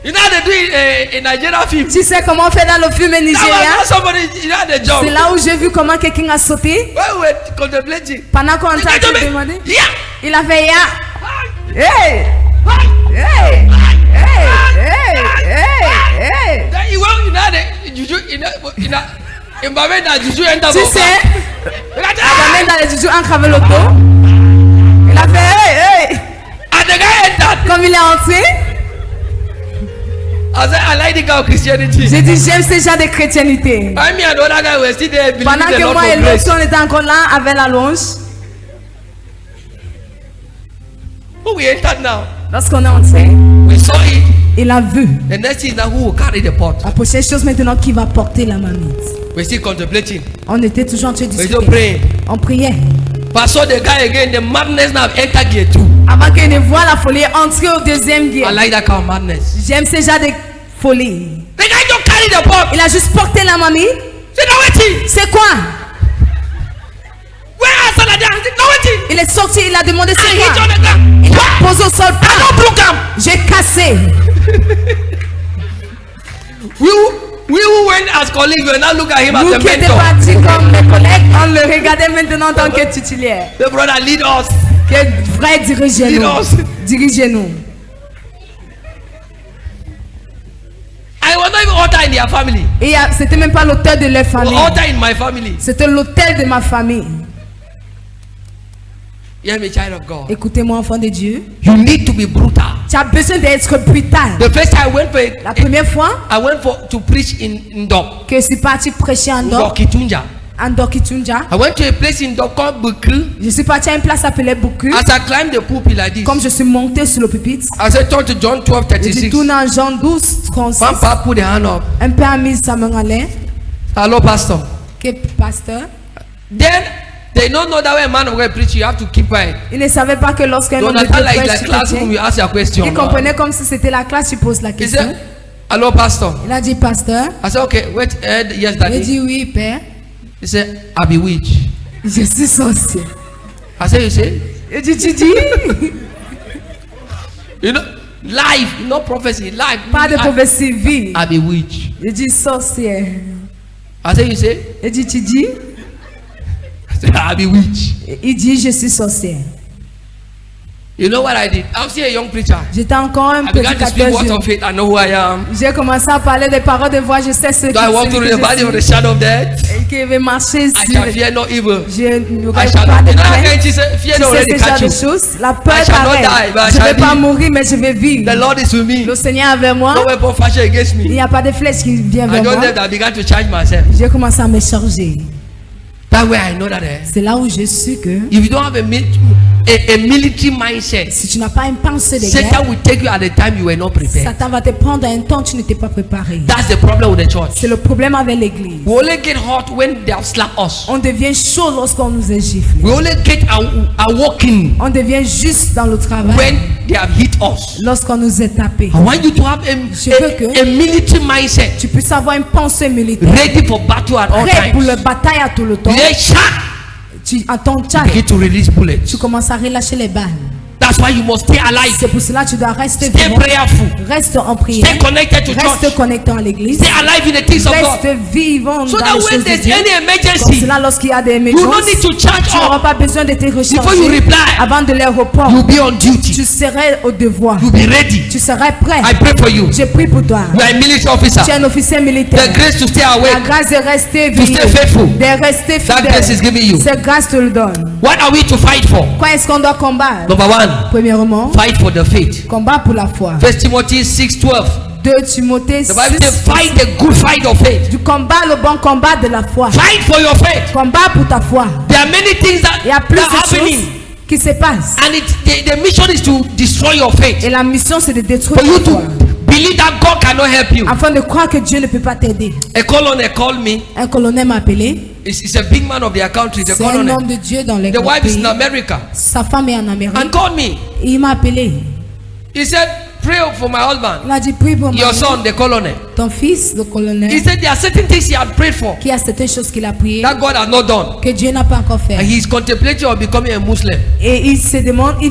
You know how they do it in Nigerian film. tu sais comment on fait dans le film That nigérien? was somebody, you know, the job. C'est là où j'ai vu comment quelqu'un a sauté. When we were contemplating, Pendant qu'on they t'a can't do demandé, me. Yeah. il a fait ya. Hi. Hey! Hi. Hey! Hey! Hey! Hey! Hey! Then you want, you know, the juju, in Bamenda, juju enter Tu Boka. sais, They can't- la gamine dans les joujoux en avec l'auto. the guy entered. Comme il est entré, I said, I like the guy of Christianity. j'ai dit j'aime ce genre de chrétienté. I mean, and the other guy were still there believing Pendant the que Lord moi et for grace. l'autre, on était encore là avec la longe. Who we entered now? Lorsqu'on est entré, We saw it. il a vu. The next thing is now who will carry the pot? La prochaine chose maintenant, qui va porter la marmite. We're still contemplating. On était toujours en train de We're still discuter. praying. On priait. But I saw the guy again. The madness now entered gear 2. Avant qu'il ne voie la folie, entrer au deuxième I guerre. like that kind of madness. J'aime ce genre de folie. The guy don't carry the pot. Il a juste porté la marmite. Say no waiting. C'est quoi? Where are Salah? No waiting. Il est sorti, il a demandé I c'est hit quoi? on the ground. Il a posé au sol. I don't broke him. J'ai cassé. We who went as colleagues will now look at him Nous as a qui étions mentor. partis comme les collègues, on le regardait maintenant en tant que titulaire. The brother lead us. Que frère, dirigez-nous. Lead us. Dirigez-nous. I was not even altar in their family. Et c'était même pas l'autel de leur famille. Altar in my family. C'était l'autel de ma famille. Yeah, I'm a child of God. Écoutez-moi, enfant de Dieu. You need to be brutal. Tu as besoin d'être brutal. The first time I went for La première fois to preach in Ndok. que je suis parti prêcher en Ndok, Kitunja. en Dokitunja, I went to a place in Ndok called Bukru. je suis parti à une place appelée Bouku. As I climbed the pulpit like this, Comme je suis monté sur le pupitre, I said, turn to John 12, j'ai 36. tourné en Jean 12, 36. One papa put the hand up. Un père a mis sa main en l'air. Hello, pastor. Que pasteur. Then they don't know that when a man of God preach, you have to keep quiet. Il ne savait pas que lorsqu'un homme de Dieu Jonathan, like prêche, classroom, you ask your question. il comprenait comme si c'était la classe, tu poses la He question. said, hello, pastor. Il a dit, pasteur. I said, okay, wait, yes, Il a daddy. dit, oui, père. He said, I be witch. Je suis sorcier. I said, you say, Il dit, tu dis, you know, life, not prophecy, life. pas de prophétie, vie. I be witch. Il dit, sorcier. I said, you say, Il dit, tu dis. I said, I be witch. Il dit, je suis sorcier. You know what I did? I was still a young preacher. J'étais encore un I began to speak prédicateur words jeune. of faith. I know who I am. J'ai commencé à parler des paroles de voix, je sais ce So I walk through the valley of the que shadow of death. et qui va marcher I sur. shall fear no evil. Je ne I rêve shall pas not. de You know crainte. again, she said, fear Tu no sais already ce genre catch de you. choses. La peur I shall not t'arrête. die, but I Je ne shall vais pas live. mourir, mais je vais vivre. The Lord is with me. Le Seigneur est avec moi. No weapon fashioned against Il me. n'y a pas de flèche qui vient I vers just moi. left. I began to charge myself. J'ai commencé à me charger. That way I know that C'est là où je suis que if you don't have a military mindset, si tu n'as pas une pensée de guerre, Satan will take you at the time you were not prepared. Satan va te prendre à un temps où tu n'étais pas préparé. That's the problem with the church. C'est le problème avec l'église. We only get hot when they have slapped us. On devient chaud lorsqu'on nous est giflé. We only get awoken On devient juste dans le travail when they have hit us. lorsqu'on nous est tapé. I want you to have Je veux que- a military mindset, Tu puisses avoir une pensée militaire. ready for battle at all Prêt pour la times. bataille à tout le temps. They shot, Tu entends tchak, begin to release bullets. tu commences à relâcher les balles. That's why you must stay alive, C'est pour cela que tu dois rester stay vivant. prayerful, Reste en prière. stay connected to Reste church, connecté à l'église. stay alive in the things of God. Reste vivant So dans that les when choses de there's Dieu. any Comme emergency, cela, lorsqu'il y a des you don't émergences, need to charge tu n'auras up. pas besoin de te Before you recharger. reply, Avant de l'aéroport, you'll be on duty. tu serais au devoir. You'll be ready. Tu serais prêt. I pray for you. Je prie pour toi. You are a military officer. Tu es un officier militaire. The grace to stay La awake. grâce de rester To stay vivant, faithful. de rester That grace is fidèle. given you. Cette grâce te le donne. What are we to fight for? Quoi est-ce qu'on doit combattre? Number one, Premièrement, fight for the faith. combat pour la foi. 1 Timothy 6:12. 2 Timothée The Bible says, 6. fight the good fight of faith. Du combat, le bon combat de la foi. Fight for your faith. Combat pour ta foi. There are many things that Il y a plus are de choses happening, qui se passent. and the mission is to destroy your faith. Et la mission, c'est de détruire For you ta foi. to believe that God cannot help you. Afin de croire que Dieu ne peut pas t'aider. A colonel called me. Un colonel m'a appelé. He's a big man of their country. The C'est un colonel. homme de Dieu dans les The wife is in pays. America. Sa femme est en Amérique. And called me. Et il m'a appelé. He said, pray for my husband. Il a dit, prie pour Your moi. son, the colonel. Ton fils, le He colonel, said there are certain things he had prayed for qui a certaines choses qu'il a priées that God has not done. que Dieu n'a pas encore fait. And he is contemplating on becoming a Muslim. Et il se demande, il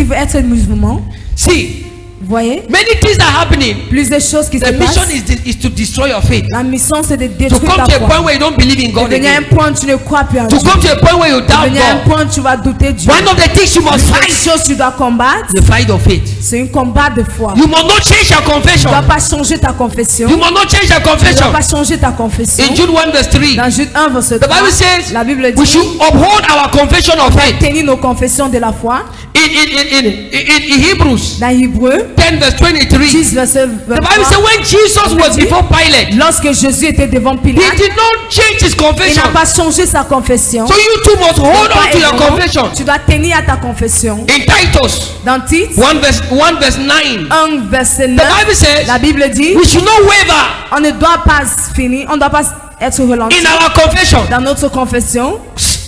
veut être musulman. See, Vous voyez? many things are happening. Plus de choses qui se The mission passent. is to destroy your faith. La mission, c'est de To détruire come ta to a point foi. where you don't believe in De God venir à un again. point où tu ne crois plus en To Dieu. come to a point where you De doubt venir à un God. point où tu vas douter de Dieu. One of the things you must Une fight, chose que tu dois combattre, the fight of faith. c'est un combat de foi. You must not change your Tu ne confession. dois pas changer ta confession. You must not change your Tu ne dois confession. pas changer ta confession. In Jude 1 verse 3, Dans Jude 1, verset the 3, Bible says la Bible we dit should uphold our confession of faith tenir nos confessions de la foi in Hebrews Dans Hébreu 10 verse 23, 10 verset the Bible says 23, when Jesus was before Pilate, lorsque Jésus était devant he Pilate, did not change his il confession. n'a pas changé sa confession. So you too must hold Pas on to your étonnant, confession. tu dois tenir à ta confession. In Titus Dans Tite 1 verse 9, 1 verset the 9, Bible says la Bible dit, we should not waver on ne doit pas finir, on ne doit pas être relancé in our confession. dans notre confession.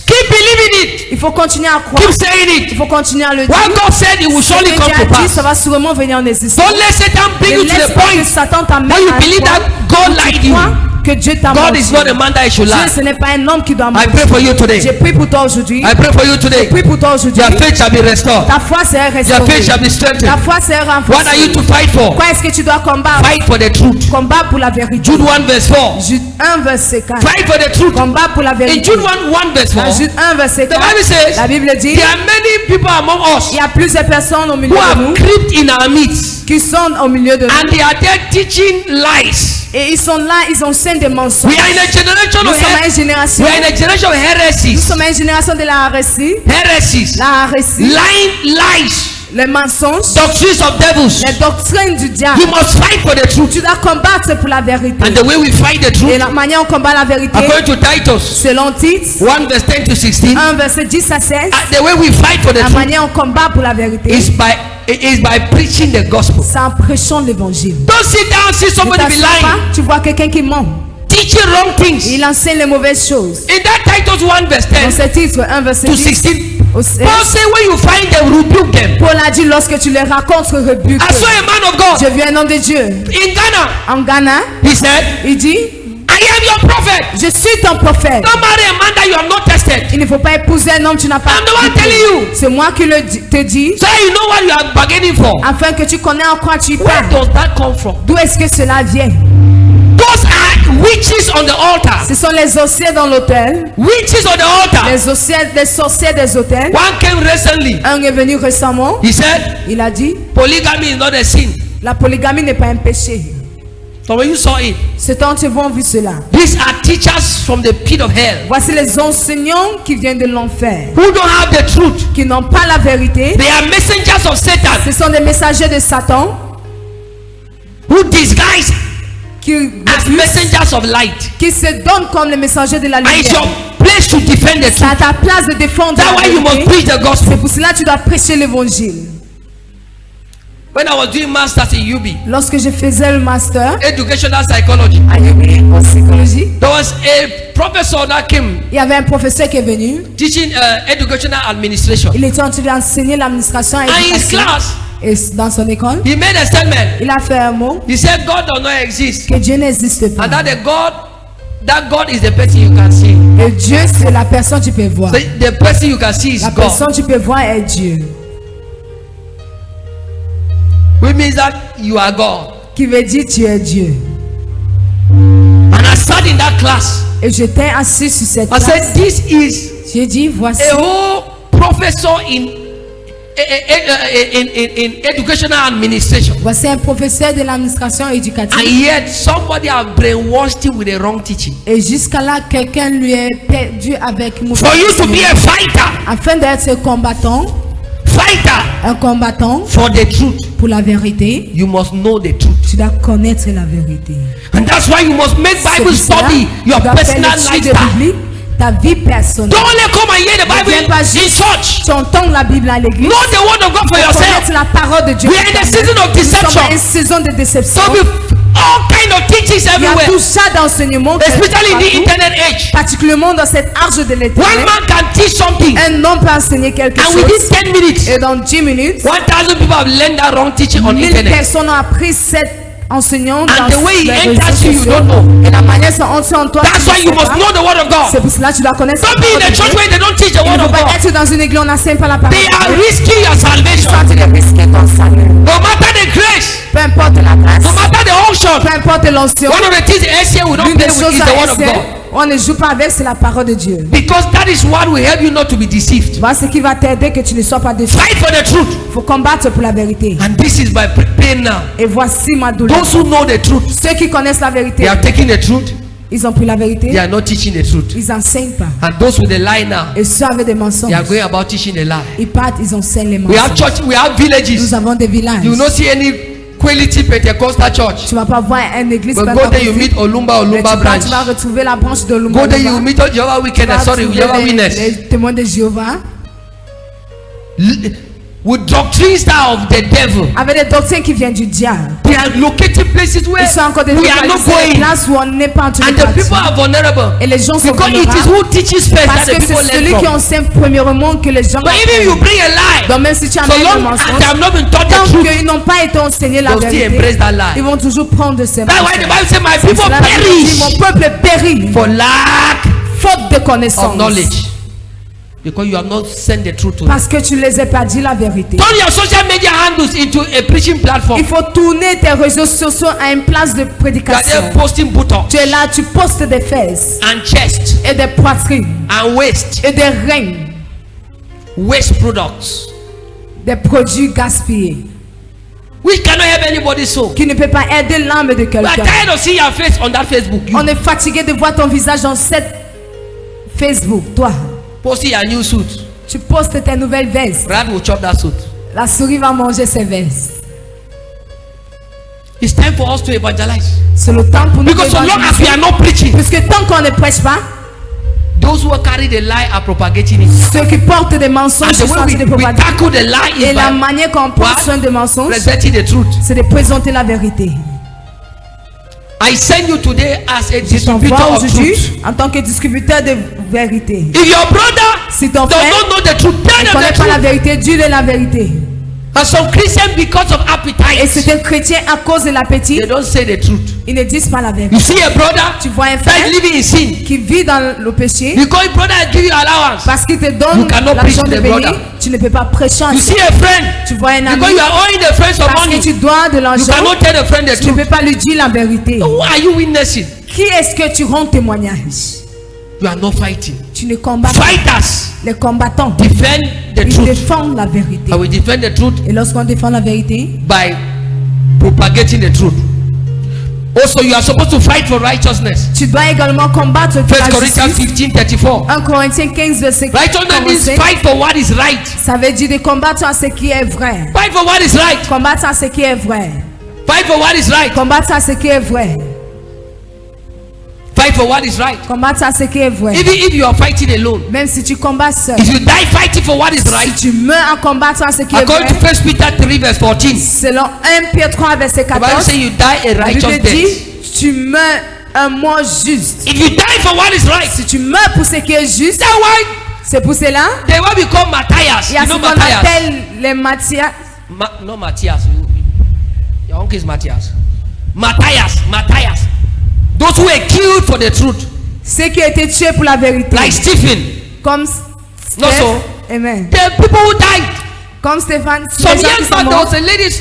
Keep believing it. Il faut continuer à croire. Keep saying Il it. faut continuer à le dire. What God said, it will Ce surely que come Dieu a to dit, pass. ça va sûrement venir en existence. Don't let Satan bring Ne you to laisse the pas que point Satan t'amène when you à un believe point that God où tu lied you. crois que Dieu t'a God menti. is not a man that he should Dieu, lie. ce n'est pas un homme qui doit I mentir. pray for you today. J'ai prié pour toi aujourd'hui. I pray for you J'ai today. prié pour toi aujourd'hui. Your faith shall be restored. Ta foi sera Your faith restaurée. shall be strengthened. Ta foi sera What are you to renforcée. fight for? Quoi est-ce que tu dois combattre? Fight for the truth. Combat pour la vérité. Jude 1 verse 4. Jude 1 verset 4. Fight for the truth. Combat pour la In vérité. Jude 1 verse Dans 4, Jude 1 verset the 4, Bible says la Bible dit, there are many people among us il y a plusieurs personnes au milieu who de nous have crept in our midst, qui sont au milieu de nous. and they are there teaching lies. Et ils sont là, ils enseignent des mensonges. We are in a generation Nous of sommes à une génération. we are in a generation of Nous heresies, sommes à une génération de la hérésie. heresies, La hérésie, lying lies, les mensonges, doctrines of devils. les doctrines du diable. You must fight for the truth, Tu dois combattre pour la vérité. and the way we fight the Et truth, la manière dont on combat la vérité, according to Titus selon Tite 1 verse 10 to 16, 1 verset 10 à 16, the way we fight for the la truth manière dont on combat pour la vérité, is by preaching the gospel. c'est en prêchant l'évangile. Don't sit down and see Ne somebody be t'assieds pas, lying, tu vois quelqu'un qui ment. teaching wrong things. Il enseigne les mauvaises choses. In that Titus 1 verse Dans 10 ce titre 1 verset to 10 16, au 16, Paul say when you find them, rebuke them. Paul a dit lorsque tu les racontes, rebuque. I saw a man of God Je vis un homme de Dieu. in Ghana. En Ghana, He said, il dit, I am your prophet. je suis ton prophète. Don't marry a man that you have not tested. Il ne faut pas épouser un homme que tu n'as pas I'm the one épousé. telling you. C'est moi qui te dis, So you know what you are bargaining for. afin que tu connais en quoi tu Where parles. does that come from? D'où est-ce que cela vient? Those are witches on the altar. Ce sont les sorciers dans l'autel. Witches on the altar. Les sorciers des hôtels. One came recently. Un est venu récemment. He said, Il a dit, polygamy is not a sin. la polygamie n'est pas un péché. So when you saw it, Ces temps ont vu cela. these are teachers from the pit of hell Voici les enseignants qui viennent de l'enfer, who don't have the truth. qui n'ont pas la vérité. They are messengers of Satan Ce sont des messagers de Satan who disguise qui, as messengers of light. qui se donnent comme les messagers de la And it's lumière. your place to defend the C'est à truth. ta place de défendre That's la why you must vérité. preach the gospel. C'est pour cela que tu dois prêcher l'évangile. When I was doing masters in UB, Lorsque je faisais le master educational psychology, à UB en psychologie, there was a professor that came il y avait un professeur qui est venu. teaching educational administration. Il était en train d'enseigner l'administration et And in his l'éducation. class, Et dans son école, he made a statement. il a fait un mot He said, God does not exist. que Dieu n'existe pas. And that God is the person you can see. Et Dieu, c'est la personne que tu peux voir. The person you can see is La God. personne que tu peux voir est Dieu. Which means that you are God. Qui veut dire tu es Dieu. And I sat in that class. Et j'étais assis sur cette I place. said, this is J'ai dit, voici a whole professor in educational administration. voici un professeur de l'administration éducative. And yet somebody have brainwashed him with the wrong teaching. Et jusqu'à là, quelqu'un lui est perdu avec mauvais For you to be a fighter, afin d'être un combattant for the truth, pour la vérité, you must know the truth. tu dois connaître la vérité. And that's why you must make C'est Bible pour cela, study your tu dois faire personal l'étude de lifestyle. Bible, ta vie personnelle. Don't only come and hear the Ne viens Bible pas in juste church. tu entends la Bible à l'église. Know the word of God for yourself. Connaître la parole de Dieu. We are in a season of Nous sommes deception. à une saison de déception. So be all kind of teachings Il y a everywhere, tout ça d'enseignement, especially in the internet age. particulièrement dans cette arche de One l'éternel. man can teach something, Un homme peut enseigner quelque and chose within 10 minutes, et dans 10 minutes, 1,000 people have learned that wrong teaching on 1000 internet. personnes ont appris cet enseignant dans And the way he les réseaux enters you, you sociaux. don't know. Et la manière dont on entre en toi, That's tu ne why you sais must pas. know the word of C'est God. pour cela que tu dois connaître la Don't be in parole a de church Dieu. where they don't teach the Il word ne faut of pas God. être dans une église où on n'enseigne pas la parole They de are Dieu. risking your salvation. Tu dois risquer ton salut. No matter the grace, Peu importe la grâce, no matter the unction. peu importe l'onction, One of the things the SCA will not l'une play des with choses is the word of à essayer, God. on ne joue pas avec, c'est la parole de Dieu. Because that is what will help you not to be deceived. Voilà ce qui va t'aider que tu ne sois pas déçu. Fight for the truth. Il faut combattre pour la vérité. And this is by preparing now. Et voici ma douleur. Those who know the truth, Ceux qui connaissent la vérité, they are taking the truth Ils ont pris la vérité. They are not teaching the truth. Ils n'enseignent pas. And those with the lie now, Et ceux avec des mensonges, they are going about teaching the lie. ils partent, ils enseignent les We have mensonges. church, we have villages. Nous avons des villages. You will not see any quality Pentecostal church. Tu vas pas voir une église But go there, you meet Olumba mais branch. tu vas retrouver la branche de Lumba. Go there, you meet all Jehovah Witness. Sorry, Jehovah Witness. Les témoins de Jéhovah. With doctrines that of the devil. Avec des doctrines qui viennent du diable. They are located places where Ils sont encore des we are not going. places où on n'est pas entendu And the people are vulnerable. Et les gens sont Because it is vulnérables. who teaches first Parce that the que people c'est learn celui qui from. enseigne premièrement que les gens But even you bring a lie, donc même si tu so amènes le long as they mensonge, have not been taught the tant truth, qu'ils n'ont pas été enseignés la they'll still vérité, embrace that lie. ils vont toujours prendre de ces That's why the mensonges. Bible says, "My C'est people cela que Dieu dit, perish mon peuple périt for lack faute de of connaissance. knowledge, because you have not sent the truth to them." Parce que tu ne les as pas dit la vérité. Turn your social media handles into a preaching platform. Il faut tourner tes réseaux sociaux à une place de You are prédication. there posting buttocks Tu es là, tu postes des fesses and chest et des poitrines and waste et des reins, waste products, des produits gaspillés which cannot help anybody's soul. qui ne peut pas aider l'âme de We are quelqu'un. tired of seeing your face on that Facebook. You On est fatigué de voir ton visage dans cette Facebook. Toi, posting your new suit. tu postes tes nouvelles vestes. Rat will chop that suit. La souris va manger ses vestes. It's time for us to evangelize. C'est le temps pour nous Because so long as we d'évangéliser. are not preaching, Puisque tant qu'on ne prêche pas, those who carry the lie are propagating it. ceux qui portent des mensonges And the sont en way train de we propager. tackle the lie Et is la by manière qu'on prend what? soin des mensonges, presenting the truth. c'est de présenter la vérité. I send you today as a Je distributor t'envoie of aujourd'hui truth. en tant que distributeur de vérité. If your brother Si ton does frère not know the truth, tell ne them connaît the pas la truth. vérité, dis-le la vérité. And some Christians, because of Et appetite, c'est un chrétien à cause de l'appétit, they don't say the truth. ils ne disent pas la You vérité. see a brother Tu vois un that frère is living in sin. qui vit dans le péché Because your brother give you allowance. parce qu'il te You donne cannot l'argent preach de the bénir, brother. tu ne peux pas prêcher à You ça. see a friend Tu vois un ami because you are owing the friend some parce que money. tu dois de You l'argent, cannot tell the friend the tu ne peux truth. pas lui dire la vérité. Who are you witnessing? Qui est-ce que tu rends témoignage? You are not fighting. Tu ne combats pas. Fighters Les combattants, defend the ils truth. défendent la vérité. I will defend the truth Et lorsqu'on défend la vérité, by propagating the truth. Also, you are supposed to fight for righteousness. tu dois également combattre pour 1 la Corinthians justice. 15:34. 1 Corinthiens 15, verset Righteousness means 45. fight for what is right. Ça veut dire de combattre à ce qui est vrai. Fight for what is right. Combattre à ce qui est vrai. Fight for what is right. Combattre à ce qui est vrai. Fight for what is right. Combattre à ce qui est vrai. Even if you are fighting alone, Même si tu combats seul. if you die fighting for what is Si right, tu meurs en combattant à ce qui est according to vrai. 1 Peter 3 verse 14, Selon 1 Pierre 3, verset the Bible 14. says you die a La righteous Bible dit, death. tu meurs un mort juste. If you die for what is right, Si tu meurs pour ce qui est juste, that's why c'est pour cela. they will become Matthias. Il y a You ce know qu'on Matthias? appelle les Matthias. No Matthias. Your uncle is Matthias. Matthias. Those who were killed for the truth, Ceux qui ont été tués pour la vérité. like Stephen. Comme No, Steph- so Amen. the people who died. Comme Stéphane. Some les gens qui years sont back, there morts. was a lady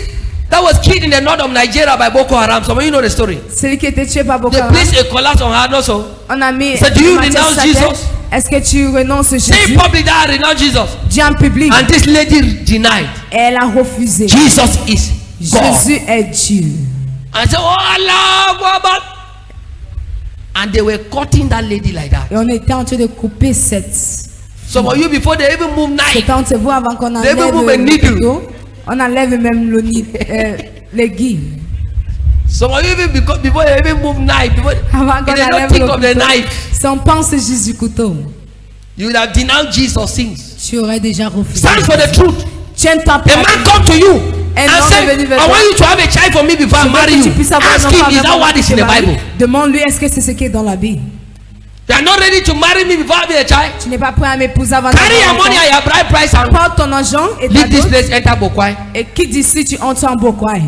that was killed in the north of Nigeria by Boko Haram. Some of you know the story. Celui qui a été tué par Boko They Haram. placed a collapse on her also. On a mis. So do you Matthias renounce sur sa tête. Jesus? Est-ce que tu renonces Say Jésus? in public that I renounce Jesus. Dis en public. And this lady denied. Et elle a refusé. Jesus is God. Jésus est Dieu. And said, oh Allah Akbar. And they were cutting that lady like that. Et on était en train de couper cette. Some of you before they even move knife. C'était entre vous avant qu'on They enlève even move a le needle. couteau. On enlève même le l'aiguille. Some of you even before they even move knife. Before, Avant qu'on they don't enlève think le of the couteau. knife. Si on pense juste du couteau, You would have denounced Jesus' sins. tu aurais déjà refusé. Stand for the truth. Tiens ta A parole. man come to you Un and homme say, est venu vers I toi. want you to have a child for me before I Tu veux marry que tu you. puisses avoir un Ask enfant him, is that avant what que is tu in the te maries? Bible? Demande-lui, est-ce que c'est ce qui est dans la Bible? You are not ready to marry me before having a child? Tu n'es pas prêt à m'épouser avant Carry d'avoir your un money enfant. and your bride price and Porte ton argent et ta leave this dot. place, enter Bokwai. Et qui d'ici tu entres en Bokwai?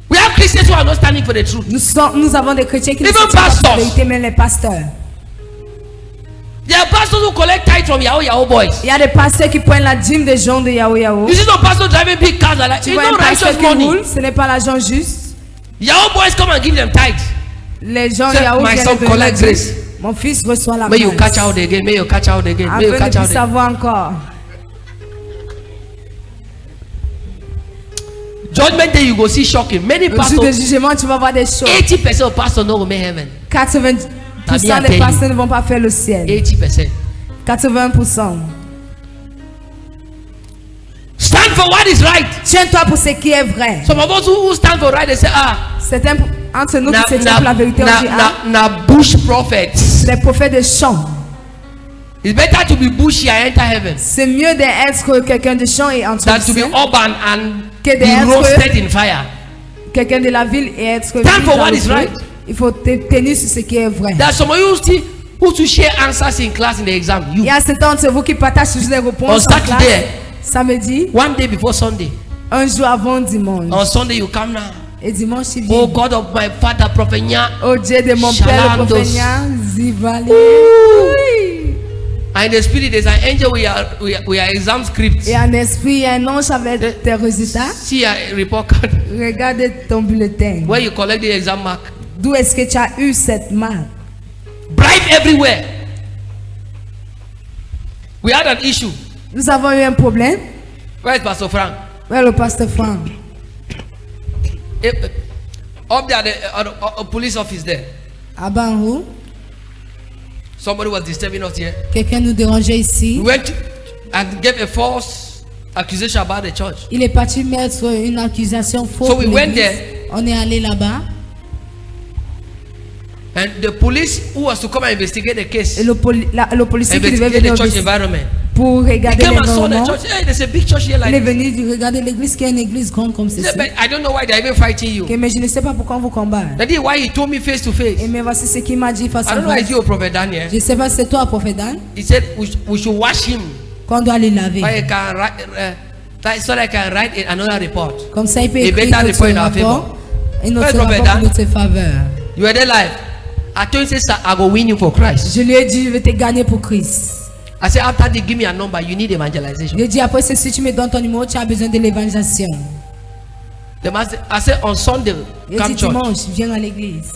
We have Christians who are not standing for the truth. Nous avons des chrétiens qui ne Even sont pas pour la pastors. vérité, mais les pasteurs. There are pastors who collect tithe from Yahoo boys. Il y a des pasteurs qui prennent la dîme des gens de Yahoo Yahoo. You see some pastors driving big cars like that. Tu It's vois un not pasteur righteous qui money. roule, ce n'est pas l'argent juste. Yahoo boys come and give them tithes. Les gens Say, Yahoo my viennent son de donner la collect dîme. grace. Mon fils reçoit la May you grâce. catch out again. May you catch out again. May you Afin de catch out plus again. savoir encore. Judgment day you go see shocking. Many Le jour de pastors, jugement, tu vas voir des choses. 80% of pastors don't go make heaven. 80% Tabia des pasteurs ne vont pas faire le ciel. 80%. 80%. Stand for what is right. Tiens-toi pour ce qui est vrai. Some of us who stand for right, they say, Certains entre nous qui se tiennent pour la vérité, on dit, na bush prophets. les prophètes de chant. It's better to be bushy and enter heaven C'est mieux d'être quelqu'un de chant et entrer than au to be ciel urban and que be d'être roasted in fire. quelqu'un de la ville et être Stand mis for dans what le is feu. right. Il faut te tenir sur ce qui est vrai. There are some of you who to share answers in class in the exam. Il You y a certains d'entre vous qui partagent toujours les on réponses en Saturday, classe. Samedi, one day before Sunday. un jour avant dimanche. On Sunday you come now. Et dimanche, il Oh vient. God of my father, Prophet Nya. Oh Dieu de mon père, le Shalandos. prophète Nya, Zivali. Ouh. Oui. And in the spirit, there's an angel we are exam scripts. Et en esprit, il y a un ange avec tes résultats. See a report card Regarde ton bulletin. where you collect the exam mark. D'où est-ce que tu as eu cette marque? Bribe everywhere. We had an issue. Nous avons eu un problème. Where is Pastor Frank? Où est le pasteur Franck? Up there, a police office there. À Banrou, Somebody was disturbing us here. quelqu'un nous dérangeait ici. We went and gave a false accusation about the church. Il est parti mettre une accusation fausse. So we pour went l'église. there. On est allé là-bas. And the police who was to come and investigate the case, Et le policier qui devait investigate venir the church environment, pour he regarder came and saw the l'environnement. church. Hey, there's a big church here Il est like this. venu regarder l'église qui est une église grande comme He ceci. said, but I don't know why they're even fighting you. Ok, mais je ne sais pas pourquoi on vous combat. That is why he told me face to face. Et mais voici ce qu'il m'a dit face I à don't know face. if you, Prophet Daniel. Je ne sais pas si c'est toi, prophète Dan, He said we should wash him qu'on doit les laver. so he can write, so that I can write another report. Comme ça, il peut A écrire better notre report in our rapport. Et notre Where's Prophet rapport Dan? pour notre faveur. You were there live. I told you, sister, I go win you for Christ. Je lui ai dit, je vais te gagner pour Christ. I said, after they give me a number, you need evangelization. Je lui ai dit, après ceci, tu me donnes ton numéro, tu as besoin de l'évangélisation. The master, I said, on Sunday, Je lui ai come dit, church. dimanche, viens à l'église.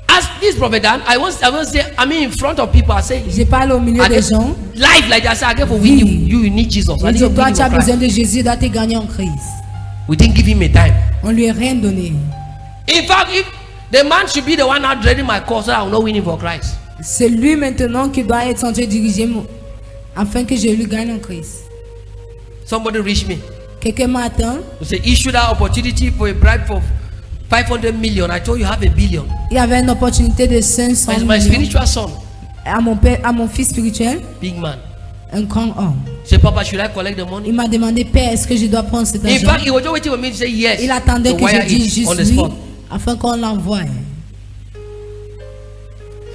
As this Prophet Dan, I was say, I mean, in front of people, I say, Je parle au milieu I des get- gens. live like that. I said, I get for win you. You need Jesus. I Je need dis, to toi, win tu you as for besoin Christ. de Jésus, il doit te gagner en Christ. We didn't give him a time. On lui a rien donné. In fact, if the man should be the one now dreading my cause, so I will not win him for Christ. C'est lui maintenant qui doit être en train de diriger afin que je lui gagne en Christ. Somebody reached me. Quelqu'un m'a atteint. They say, issue that opportunity for a bribe for 500 million. I told you have a billion. Il y avait une opportunité de 500 It's my millions spiritual son, à mon père, à mon fils spirituel, big man. un grand homme. Say, Papa, should I collect the money? Il m'a demandé, Père, est-ce que je dois prendre cet In argent? fact, he was just waiting for me to say yes. Il attendait to que wire je dise it on juste the oui spot. afin qu'on l'envoie.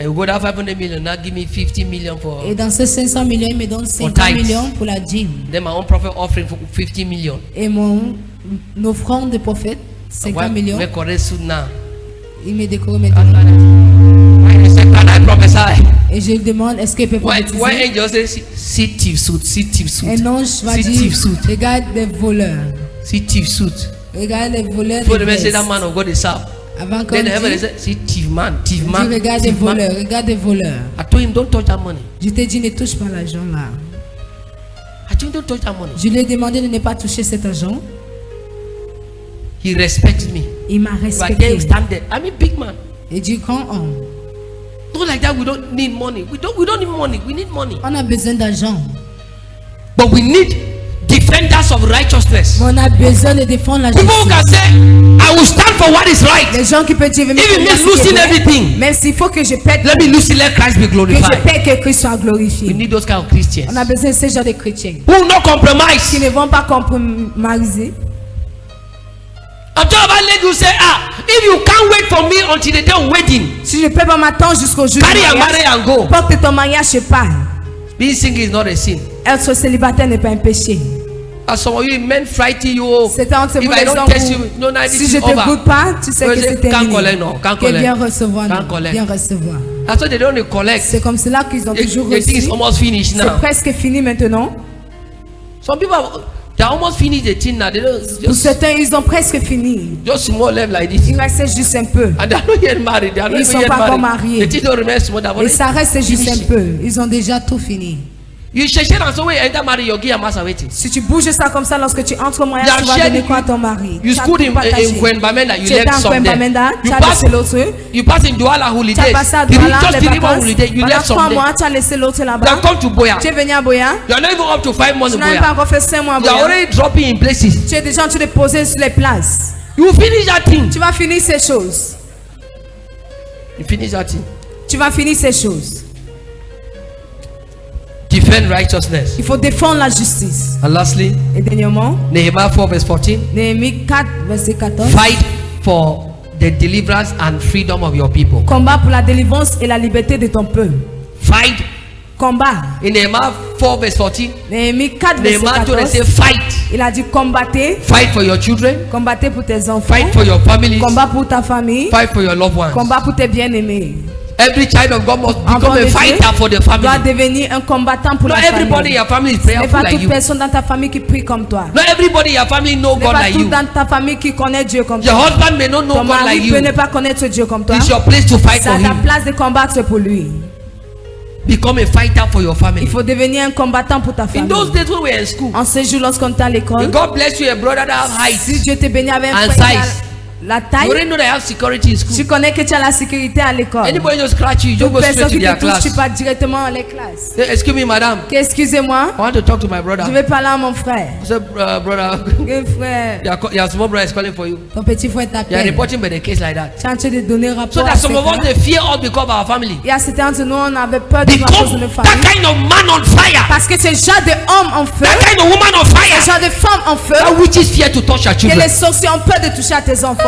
And we go that 500 million. Now give me 50 million for. Et dans ces 500 millions, il me donne 50 tithes. millions pour la dîme. Then my own prophet offering for 50 million. Et mon offrande de prophète, 50 millions, We correct soon now. il me décore maintenant. I said, can I prophesy? Et je lui demande, est-ce qu'il peut Why prophétiser? angel say, see thief suit? Un ange va See dire, thief suit. regarde les voleurs. See thief suit. Regarde les voleurs Before de the man say veste. that man of God is serve. Avant qu'on Then the heaven dise, say, see thief man. dis, regarde les voleurs, regarde les voleurs. I told him, don't touch that money. Je t'ai dit, ne touche pas l'argent là. I told him, don't touch that money. Je lui ai demandé de ne pas toucher cet argent. He respects me. Il m'a But then respecté. stand there. I'm a big man. Et du grand homme. Not like that. We don't need money. We don't need money. We need money. On a besoin d'argent. But we need defenders of righteousness. On a besoin de défendre la People who can justice. say, I will stand for what is right. Les gens qui peuvent dire, If it means losing everything, même s'il faut que je pète, let me lose it, let Christ be que je glorified. pète, que Christ soit We glorifié. need those kind of Christians On a besoin de ces gens de chrétiens who will not qui compromise. ne vont pas compromiser. I'm talking about ladies who say, if you can't wait for me until the day of wedding, Si je peux pas m'attendre jusqu'au jour carry du and marry mariage, and go. porte ton mariage, je pars. Being single is not a sin. Être célibataire n'est pas un péché. As some of you men frighten you. C'est entre If vous I les don't hommes test où, you, no, no, this si is je te over. goûte pas, tu sais Well, que they c'est can't collect, terminé. no, can't Que bien collect. recevoir, Can't non. collect. Bien recevoir. That's why they don't collect. C'est comme cela qu'ils ont toujours The thing is reçu. almost finished C'est now. presque fini maintenant. Some people they almost finished the thing now. They don't Pour just, certains, ils ont presque fini. just small left like this. Il restait juste un peu. And they are not yet married. They are not Ils even sont yet pas encore married. mariés. The thing don't remain small. They have Et already ça reste juste un finished. peu. Ils ont déjà tout fini. You chercher dans ce way enter marry your gear massa waiting. Si tu bouges ça comme ça, lorsque tu entres au mariage, tu vas donner quoi à ton mari? You Tu as school tout in partagé. Kwembamenda, you Tu étais left en some there. Kwembamenda, tu You as pass, laissé l'autre. you pass in Douala holidays. Tu as passé à Just Douala, les 3 vacances. holidays, you Pendant left 3 some mois, there. tu as laissé l'autre You là-bas. have come to Boya. Tu es venu à Boya. You are not even up to 5 months Tu in n'as même pas Boya. encore fait 5 mois à You are Boya. already dropping in places. Tu es déjà en train de poser sur les places. You finish that thing. Tu vas finir ces choses. You finish that thing. Tu vas finir ces choses. Defend righteousness. Il faut défendre la justice. And lastly, Et dernièrement, Nehemiah 4 verse 14. Néhémie 4, verset 14. Fight for the deliverance and freedom of your people. Combat pour la délivrance et la liberté de ton peuple. Fight. Combat. In Nehemiah 4 verse 14, Néhémie 4, verset Nehemiah told them, 14. say fight. Il a dit combattez. Fight for your children. Combattez pour tes enfants. Fight for your families. Combat pour ta famille. Fight for your loved ones. Combat pour tes bien-aimés. Every child of God must Enfant become de a Dieu fighter for the doit family. devenir un combattant pour Not la everybody in famille. your family is Ce n'est prayerful pas like toute you. personne dans ta famille qui prie comme toi. Not everybody in your family know Ce n'est God pas like tout you. dans ta famille qui connaît Dieu comme Your toi. husband may not know Ton God like mari peut ne you. pas connaître Dieu comme toi. It's your place to fight C'est for à ta him. place de combattre pour lui. Become a fighter for your Il family. faut devenir un combattant pour ta In those famille. days when we were in school, En ce jour, lorsqu'on était à l'école, God bless you, a brother that have height. si Dieu te bénit avec un And frère qui a size. la You taille, already know they have security in school. tu connais que tu as la sécurité à l'école. Anybody just scratch you, you just Toute go personne straight to qui their te touche, class. tu pars directement à les classes. Say, excuse me, madam. Excusez-moi, I want to talk to my brother. je vais parler à mon frère. I said, brother, Mon frère, your small brother is calling for you. ton petit frère You are t'appelle. reporting by the case like that. Tu es en train de donner So rapport à that ce some of us cas. they fear us because of our family. Il y a certains de nous, on avait peur de la cause de nos Become familles. that kind of man on fire. Parce que c'est le genre d'homme en feu, That kind of woman on c'est le fire. genre de femme en feu, That witches fear to touch your que children. les sorciers ont peur de toucher à tes enfants.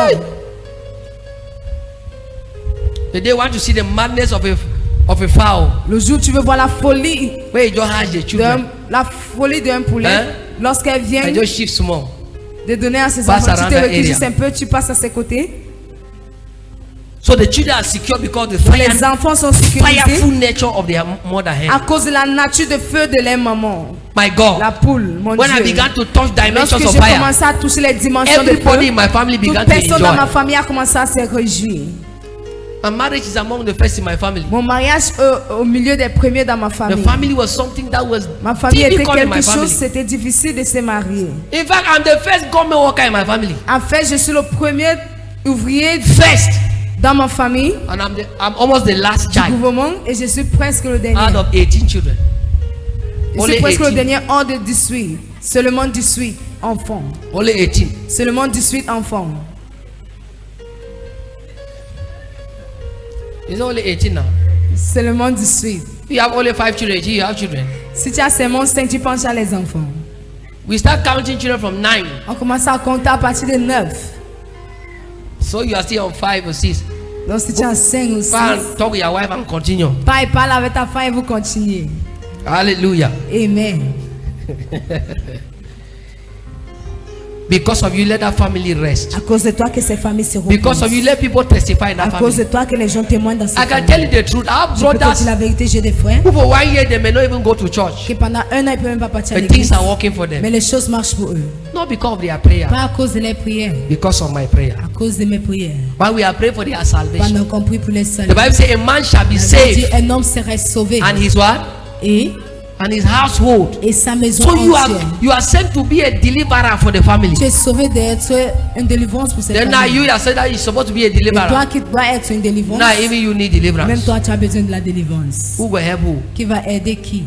They want to see the madness of a fowl Le jour où tu veux voir la folie where you just hatch the children d'un poulet, Hein? lorsqu'elle vient and just shift small. de donner à ses Pass enfants, tu around te that recules area. un peu, tu passes à ses côtés. So the children are secure because the Les enfants sont sécurisés fireful nature of their mother hen. à cause de la nature de feu de leur maman. My God. La poule, mon When I Dieu. began to touch dimensions Lorsque of j'ai fire, commencé à toucher les dimensions de everybody feu, in my family began toute to personne dans ma enjoy. famille a commencé à se réjouir. My marriage is among the first in my family. Mon mariage au milieu des premiers dans ma The famille. family was something that was Ma famille était difficult in quelque my chose, family. c'était difficile de se marier. In fact, I'm the first government worker in my family. En fait, je suis le premier ouvrier First. dans ma famille And I'm almost the last du child gouvernement et je suis presque le dernier. out of 18 children. Je Only suis presque 18. le dernier hors de 18. Seulement 18 enfants. Only 18. Seulement 18 enfants. It's only 18 now. Seulement 18. If you have only 5 children, you have children. Si tu as seulement 5, tu penses à les enfants. We start counting children from 9. On commence à compter à partir de 9. So you are still on 5 or 6. Donc si tu as 5 ou 6, Go and talk with your wife and continue. parle avec ta femme et vous continuez. Hallelujah. Amen. Because of you, let that family rest. À cause de toi que ces familles se Because of you, reposent. let people testify in À that cause de family. toi que les gens témoignent dans ces I can familles. tell you the truth. I have Je peux te brothers dire la vérité, j'ai des frères who for 1 year they may not even go to church. qui pendant un an ils ne peuvent même pas partir à But l'église. things are working for Mais them. les choses marchent pour eux. Not because of their prayer, Pas à cause de les prières, because of my prayer. à cause de mes prières. While we are praying for their salvation. Pendant qu'on prie pour les saluts. The Bible says a man shall be La Bible dit, saved un homme serait sauvé and his what? et And his household. sa maison So you entière. are sent to be a deliverer for the family. Tu es sauvé d'être une délivrance pour cette Then now famille. you are said that you're supposed to be a Et toi deliverer. qui dois être une délivrance, Now even you need même deliverance. toi tu as besoin de la délivrance. Who will help who? Qui va aider qui?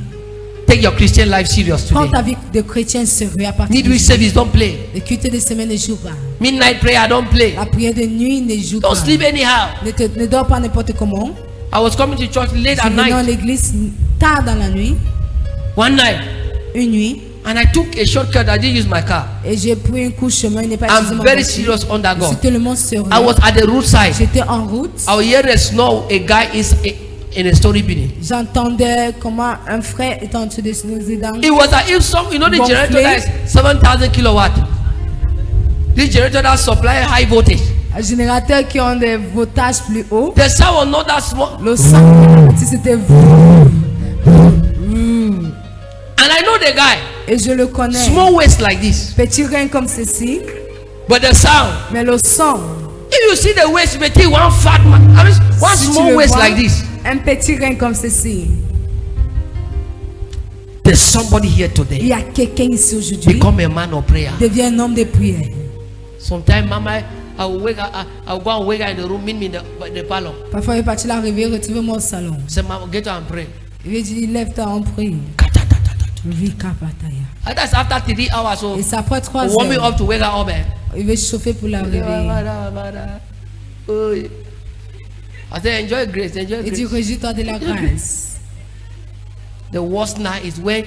Take your Christian life serious Prends today. ta vie de chrétien sérieux à partir Midweek de service, don't play. Le culte de semaine ne joue pas. Midnight prayer, don't play. La prière de nuit ne joue Don't pas. sleep anyhow. Ne dors pas n'importe comment. I was coming to church late Je at venais à night, l'église tard dans la nuit, one night, une nuit, and I took a shortcut. I didn't use my car. et j'ai pris un coup de chemin, il n'est pas utilisé I'm ma very voiture. serious on that God. C'était le monde sérieux. I was at the roadside. J'étais en route. I will hear a snow. A guy is in a story building. J'entendais comment un frère était en train de se nourrir dans. It was as if some, you know, the Gonflé. generator that is 7,000 kilowatt. This generator that supply high voltage. Un générateur qui ont des voltages plus hauts. The sound was not that small. Le son, c'était vous. And I know the guy. Et je le connais. Small waist like this. Petit rein comme ceci. But the sound. Mais le son, If you see the waist, you may think one fat man. I mean, one si tu small le waist vois, like this. un petit rein comme ceci. The There's somebody here Il today. y a quelqu'un ici aujourd'hui. Become a man of prayer. Deviens un homme de prière. Sometimes, Mama, I will go and wake her in the room, meet me in the parlor. Parfois, il est parti la réveiller, retrouve-moi au salon. Say, Mama, get up and pray. Il lui dit, lève-toi en prie. Vika pataya. And that's after 3 hours. So, Et c'est après 3 warm me heures. up to wake her up. Il veut chauffer pour la réveiller. Oh. I say, enjoy grace, enjoy Il dit, grace. réjouis-toi de la grâce. The worst now is when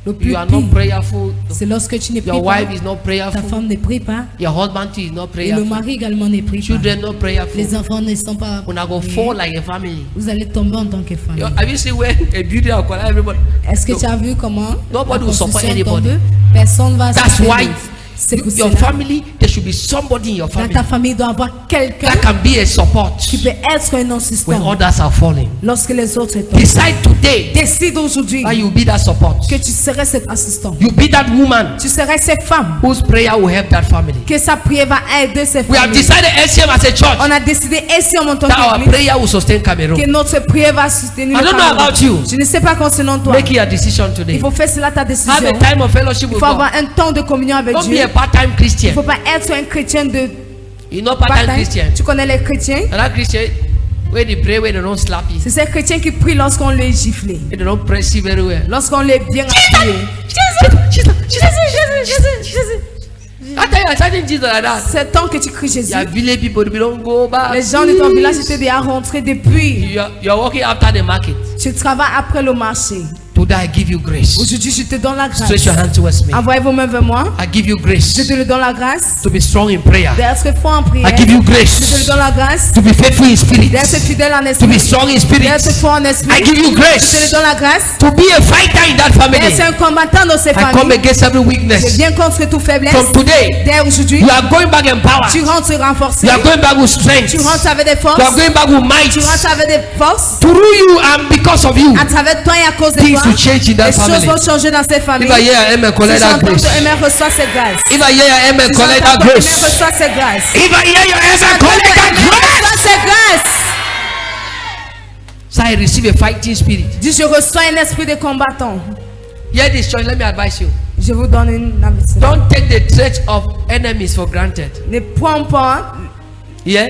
Le plus you are not pire, prayerful. c'est lorsque tu ne pries Your pas. wife is not Ta prayerful. femme ne prie pas. Your husband too is not Et le prayerful. mari également ne prie pas. Children not prayerful. Les enfants ne sont pas. When I go fall like a family. Vous allez tomber en tant que famille. Have you seen when a building will collapse? Everybody. Est-ce que tu as vu comment Nobody la will support construction anybody. tombe? Personne va That's soutenir. why C'est pour your cela. family, there should be somebody in your Dans family ta famille doit avoir quelqu'un that can be a support qui peut être un when assistant others are falling. lorsque les autres tombent. Decide today Décide aujourd'hui that you be that support. que tu serais cet assistant. You be that woman Tu serais cette femme whose prayer will help that family. que sa prière va aider ces We have familles. decided SCM as a church On a décidé ici en tant that our qu'église prayer will sustain Cameroon. que notre prière va soutenir I le don't know Cameroun. about you. Je ne sais pas concernant toi. Make it a decision today. Il faut faire cela ta décision. Have a time of fellowship Il with faut avoir God. un temps de communion avec Don't be Dieu. a part-time Il ne Christian. faut pas être un chrétien de You're not part-time part-time. Christian. Tu connais les chrétiens? Another Christian, where they pray, where they don't slap you. C'est ces chrétiens qui prient lorsqu'on les gifle, Where they don't press you very well. lorsqu'on les bien appuyé. I tell you, I started Jesus like that. C'est temps que tu cries Jésus. Your village people, they don't go back. Les gens de ton village étaient déjà rentrés depuis. You're walking after the market. Tu travailles après le marché. Today I give you grace. Aujourd'hui, je te donne la grâce. Stretch your hand towards me. Envoyez vos mains vers moi. I give you Je grace te le donne la grâce to be strong in prayer. d'être fort en prière. I give you Je te le grace donne la grâce to be faithful in spirit. d'être fidèle en To be esprit. strong in spirit. D'être fort en I esprit. give you Je te le grace donne la grâce to be a fighter in that family. d'être un combattant dans ces I come familles. against every Je weakness. viens contre toute faiblesse. From today, Dès aujourd'hui, you are going back empowered. tu rentres renforcé. You are going back with strength. Tu You rentres avec des forces. are going back with might. Tu rentres avec des forces. Through you and because of you, À travers toi et à cause de things toi, will change in that les choses family. vont changer dans ces familles. If I hear amen, Si collect that j'entends grace. ton amen, reçois cette grâce. If I hear amen, Si collect j'entends that ton amen, grace. reçois cette grâce. If I hear your amen, J'entends collect ton that amen, grace. reçois cette grâce. So I receive a fighting spirit. Dis, je reçois un esprit de combattant. Hear this, church. Let me advise you. Je vous donne une avertissement. Don't take the threat of enemies for granted. Ne prends pas Yeah.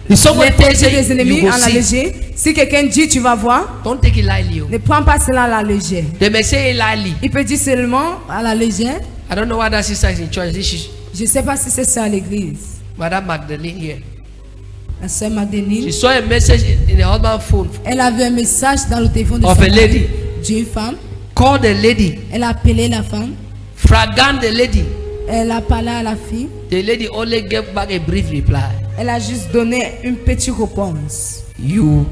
If someone les tells pensées des you, ennemis you go en la see. légère. Si quelqu'un dit, tu vas voir, Don't take it lightly. ne prends pas cela à la légère. They may say it lightly. Il peut dire seulement à la légère. I don't know why that sister is in church. This is Je ne sais pas si c'est ça à l'église. Madame Magdalene here. La sœur Magdalene, She saw a message in the husband's phone. elle a vu un message dans le téléphone de Of son a lady. mari d'une femme. Call the lady. Elle a appelé la femme. Fragant the lady. Elle a parlé à la fille. The lady only gave back a brief reply. Elle a juste donné une petite réponse. You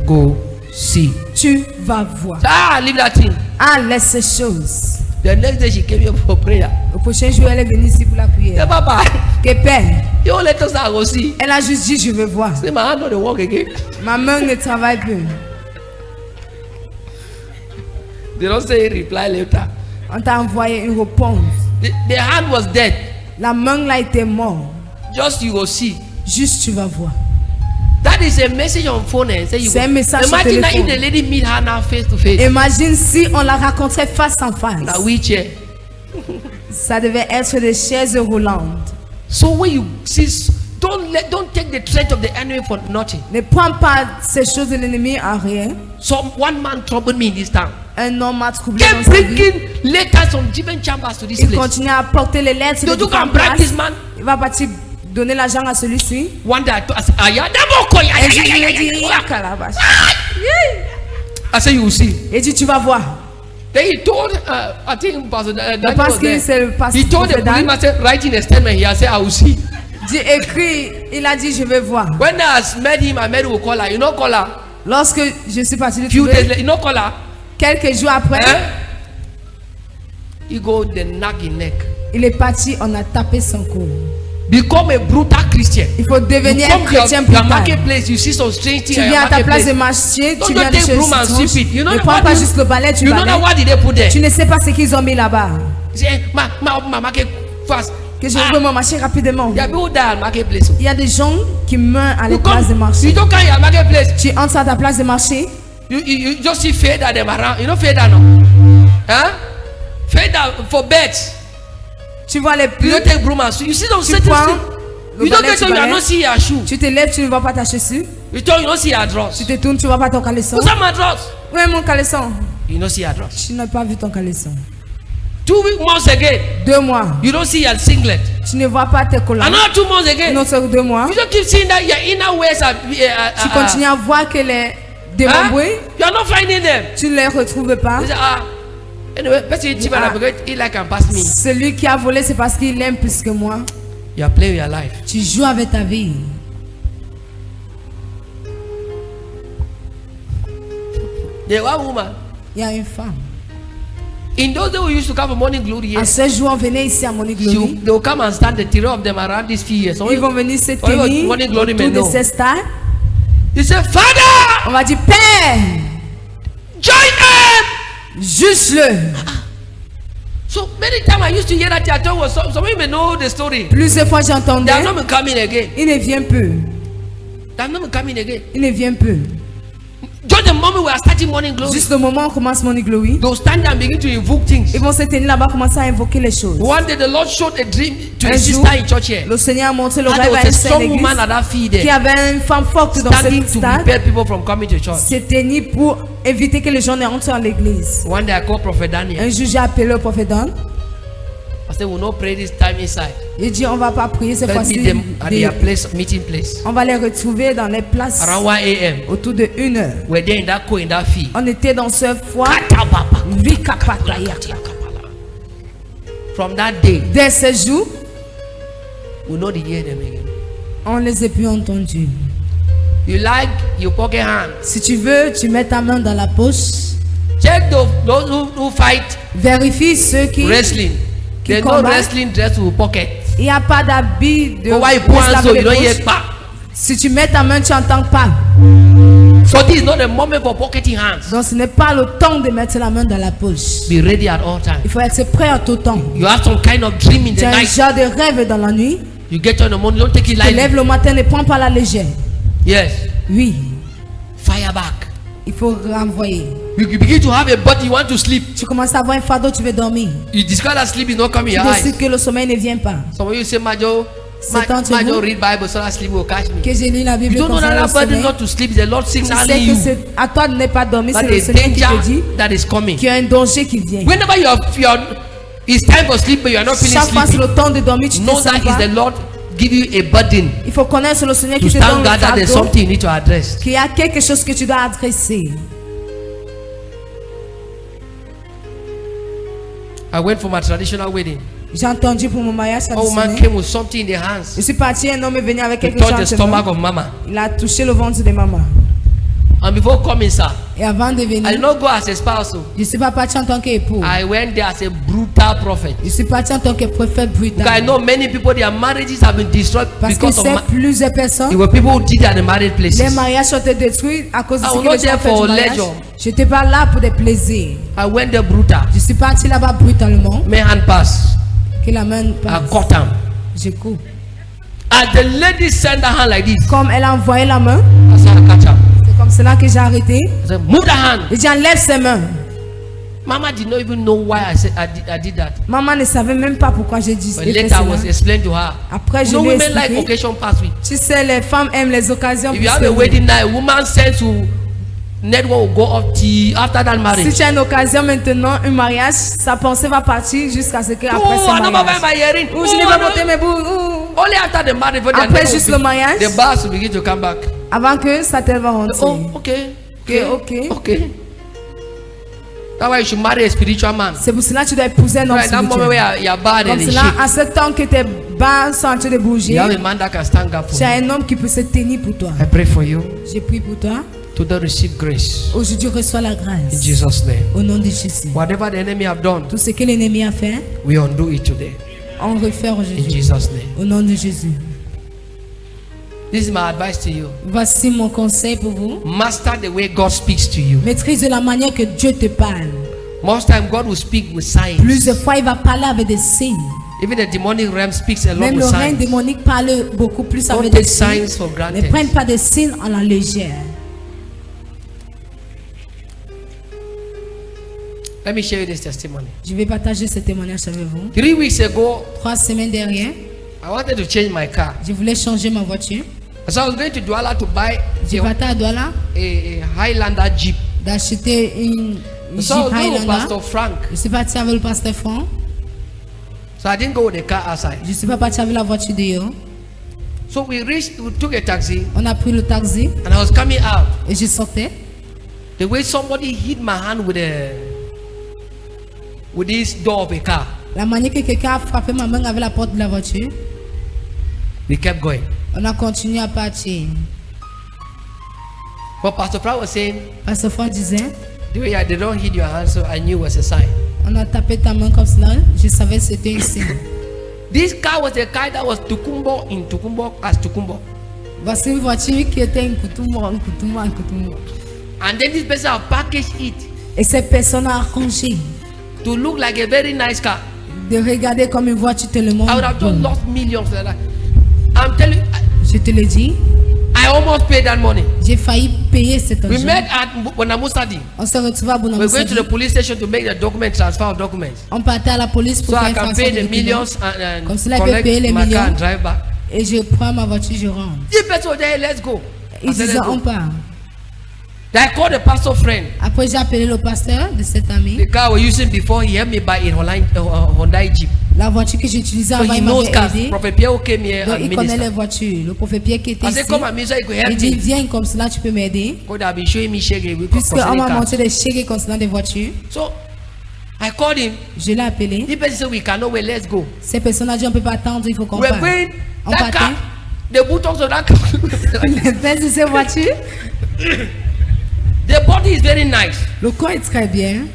go see. Tu vas voir. Ah, leave that thing. Ah, laisse ces choses. The next day she came here for prayer. Le prochain jour, elle est venue ici pour la Yeah, prière. Papa. Que père. You let us go see. Elle a juste dit, je vais voir. Say my hand on the work again. Ma main ne travaille plus. They don't say reply later. On t'a envoyé une réponse. The hand was dead. La main là était morte. Just you go see. Juste, tu vas voir. That is a message on phone and say you C'est un go. message sur Imagine that if téléphone. the lady meet her now face to face. Imagine si on la rencontrait face en face. In a wheelchair. Ça devait être des chaises roulantes. So when you see, don't take the threat of the enemy for nothing. Ne prends pas ces choses de l'ennemi en rien. One man troubled me in this town. Un homme a troublé dans Kept sa vie. bringing letters from different chambers to this Il place. continue à apporter les lettres. So de you can différentes bribe this places. man. Il va partir donner l'argent à celui-ci. One day I said, Aya, Daboko, ya, Et ya, je ya, lui ya, ai dit, ya, ya. calabash. I said, you will see. Il dit, tu vas voir. Then he told, I think Pastor Je Daniel pense was que c'est le there. pasteur. He told the Dan. policeman, said, writing a statement here. I said, I will see. Dit, écrit, il a dit, je vais voir. When I met him, I met him with call her. You know call her? Lorsque je suis parti le Few days trouver, later, you know call her? quelques jours après, Eh? He go, the knock in neck. il est parti, on a tapé son cou. Become a brutal Christian. Il faut You devenir un come to your chrétien brutal. marketplace, you see some strange things Tu at viens your à ta place de marketplace. marché, Don't tu you viens de take chez broom and sweep it. You know ne prends what pas you- juste le balai, tu You know balais. what did they put there? Tu ne sais pas ce qu'ils ont mis là-bas. Say, my market fast. Que je Ah, veux mon marché rapidement. there are people die at marketplace. Il y a des gens qui meurent à You la place de come, marché. you don't come your marketplace. Tu entres à ta place de marché, You just see fader them around. You know fader no. Huh? Faith for beds. Tu vois les You plumes. don't take broom and sweep. You see, don't Tu set this prends thing. le You don't balai, get tu up, you are balais. not see your shoe. Tu te lèves, tu ne vois pas ta chaussure. You don't see your dross. Tu te tournes, tu ne vois pas ton caleçon. Who's that my dross? Où est mon caleçon? You don't see your dross. Tu n'as pas vu ton caleçon. 2 months again, 2 mois. you don't see your singlet. Tu ne vois pas tes collants. Another 2 months again, Non, c'est 2 mois. you just keep seeing that your inner wears are. Tu continues à voir que les démembrés, You are not finding them. tu ne les retrouves pas. You say, anyway, person you Ah. he like and pass me. Celui qui a volé, c'est parce qu'il aime plus que moi. You are playing with your life. Tu joues avec ta vie. The one woman. Il y a une femme. In those days we used to come for morning glory. À Yes. ce jour, on venait ici à Morning Glory. They will come and stand the three of them around these few years. Ils vont venir se Only tenir Morning Glory autour men de know. ces stars. You say, Father, On va dire, Père, join them. juste-le. So many times I used to hear that. I thought was some of you may know the story. Plusieurs fois, They j'entendais, are not coming again. il ne vient peu. They are not coming again. Il ne vient peu. Just the moment we are starting morning glory, Juste le moment où on commence Morning Glory, they'll stand there and begin to invoke things. ils vont se tenir là-bas, commencer à invoquer les choses. One day the Lord showed a dream to Un a jour, sister in church here. le Seigneur a montré le And rêve there à was une a sœur strong d'église woman at that field qui there, avait une femme forte dans standing cette to stade. prepare people from coming to church. S'est tenu pour éviter que les gens ne rentrent dans l'église. One day I called Prophet Daniel. Un jour, j'ai appelé le prophète Dan. I said, we'll not pray this time inside. Il dit, on va pas prier cette Let's fois-ci. meet them at their place, meeting place. On va les retrouver dans les places Around 1 a.m. autour de 1 heure. We're there in that in that field. On était dans ce foie. Katababa. Vikapataya. From that day, Dès ce jour, we'll not hear them again. on les a plus entendus. You like your pocket hand. Si tu veux, tu mets ta main dans la poche. Check those who fight Vérifie ceux qui. wrestling. There's no combat. wrestling dress with pocket. Il n'y a pas d'habit de. But why you pour put se hands laver so les you don't hear poches. pa? Si tu mets ta main, tu n'entends pas. So this is not a moment for pocketing hands. Donc ce n'est pas le temps de mettre la main dans la poche. Be ready at all times. Il faut être prêt à tout temps. You have some kind of dream in Tu the as un night. genre de rêve dans la nuit. You get on the morning, don't take it Tu te lèves lightly. le matin, ne prends pas la légère. Yes. Oui, Fire back. il faut renvoyer. You begin to have a body, you want to sleep. Tu commences à avoir un fardeau, tu veux dormir. You discover that sleep is not coming Tu in your eyes. décides que le sommeil ne vient pas. Some of you say, Majo, C'est quand tu Majo veux. read Bible so that sleep will catch me. Que j'ai lu la You Bible don't know concernant that le that burden sommeil. not to sleep is the Lord Tu sais signaling que you. c'est à toi de ne pas dormir, That c'est le the Seigneur qui te dit danger that is coming. qu'il y a un danger qui vient. Whenever it's time for sleep, but you are not feeling Chaque fois c'est sleepy, le temps de dormir, tu te know sens that pas. is the Lord give you a burden Il faut connaître le Seigneur to qui te donne stand le guard that there's fardeau, something you need to address. qu'il y a quelque chose que tu dois adresser. I went for my traditional wedding. J'ai entendu pour mon mariage A woman traditionnel. came with something in the hands. Je suis parti, un homme est venu avec He quelque chose touched the en ses stomach mains. of Mama. Il a touché le ventre de maman. And before coming, sir, Et avant de I did venir, not go as a spouse. So je ne suis pas parti en tant qu'époux. I went there as a brutal prophet. Je suis parti en tant que prophète Because I brutal. know many people, their marriages have been destroyed Parce que because of c'est plusieurs personnes. there were people who did it at the married Les places. mariages ont été détruits à cause de I ce was que not les gens there font for du mariage. leisure. Je n'étais pas là pour des plaisirs. I went there brutal. Je suis parti là-bas brutalement. My hand pass. Que la main I passe. caught him. Je coupe. And the lady sent her hand like this. Comme elle a envoyé la main, I said, I catch her. c'est comme cela que j'ai arrêté. I said, move the hand. J'ai dit enlève ses mains. Mama did not even know why I did that. Maman ne savait même pas pourquoi j'ai dit But j'ai fait later I cela. was explained to her. Après, je You know, lui ai women like expliqué. occasion pass week. Tu sais, les femmes aiment les occasions. If you plus have que a nous. wedding night, a woman sends to network will go up till after that Si marriage. tu as une occasion maintenant, un mariage, sa pensée va partir jusqu'à ce qu'après Oh, ce I never buy mariage. my earring. Ou je n'ai Oh, pas no. porté mes bouts. Only after the marriage, when Après juste le mariage, the bars will begin to come back. avant que sa tête va rentrer. Oh, okay. Okay. That's why you should marry a spiritual man. C'est pour cela que tu dois épouser un homme Right, that moment spirituel. where you're bad Comme and cela, shake, à ce temps que tes bas sont en train de bouger, you have a man that can stand up for tu as you. un homme qui peut se tenir pour toi. I pray for you J'ai prié pour toi. to receive grace Aujourd'hui, reçois la in grâce. Jesus' name. Au nom de Jésus. Whatever the enemy have done, Tout ce que l'ennemi a fait, we undo it today on refait in aujourd'hui. Jesus' name. Au nom de Jésus. This is my advice to you. Voici mon conseil pour vous. Master the way God speaks to you. Maîtrise de la manière que Dieu te parle. Most time God will speak with signs. Plusieurs fois, il va parler avec des signes. Even the demonic realm speaks a lot Même with le règne signs. démonique parle beaucoup plus Don't avec take des signes. signs for Ne granted. prennent pas des signes en la légère. Let me share you this testimony. Je vais partager ce témoignage avec vous. 3 weeks ago, 3 semaines derrière, I wanted to change my car. je voulais changer ma voiture. So I was going to Douala to buy J'ai parti à Douala a Highlander Jeep. d'acheter une So Jeep I was going with Highlander. Pastor Frank. Je suis parti avec le pasteur Franck. So I didn't go with the car outside. Je ne suis pas parti avec la voiture dehors. So we took a taxi, On a pris le taxi and I was coming out. et je sortais. The way somebody hit my hand with this door of a car. La manière que quelqu'un a frappé ma main avec la porte de la voiture, We kept going. on a continué à partir. But Pastor Frank was saying, Pasteur Franck disait, the way they don't hit your hand, so I knew it was a sign. on a tapé ta main comme cela. Je savais que c'était un signe. This car was a car that was Tukumbo in Tukumbo as Tukumbo. Voici une voiture qui était un couteau. And then this person have packaged it Et cette personne a arrangé to look like a very nice car. de regarder comme une voiture tellement I would have just bonne. lost millions like that. I'm telling you, Je te le dis, I almost paid that money. j'ai failli payer cet We argent. met at Bonamusadi. On se retrouve à We're going to the Bonamusadi. police station to make the document transfer of documents. On partait à la police pour So I faire can transfert pay de the documents. millions and Comme cela, il peut payer collect les my car and millions. drive back. Et je prends ma voiture, je rentre. This person was there, let's go. Ils I said, disaient, let's on go. part. Then I called the pastor friend. Après, j'ai appelé le pasteur de cet The ami. car we're using before, he helped me buy a Hyundai Jeep. La voiture que j'utilisais So avant, he il knows m'avait cars. aidé. Prophet Pierre came here Donc, and il connaît les minister. voitures. Le prophète Pierre qui était I ici, said, come and minister, you could il help dit, me. viens comme cela, tu peux m'aider. God have been showing me shaggy Puisqu'on concerning m'a cars. montré des chèques concernant des voitures, So I called him. je l'ai appelé. The person said, we cannot wait, let's go. Ces personnes ont dit, on ne peut pas attendre, il faut qu'on We're parte. going, On that car, partait. the buttons of that car. Les fesses de ces voitures, The body is very nice, le corps est très bien,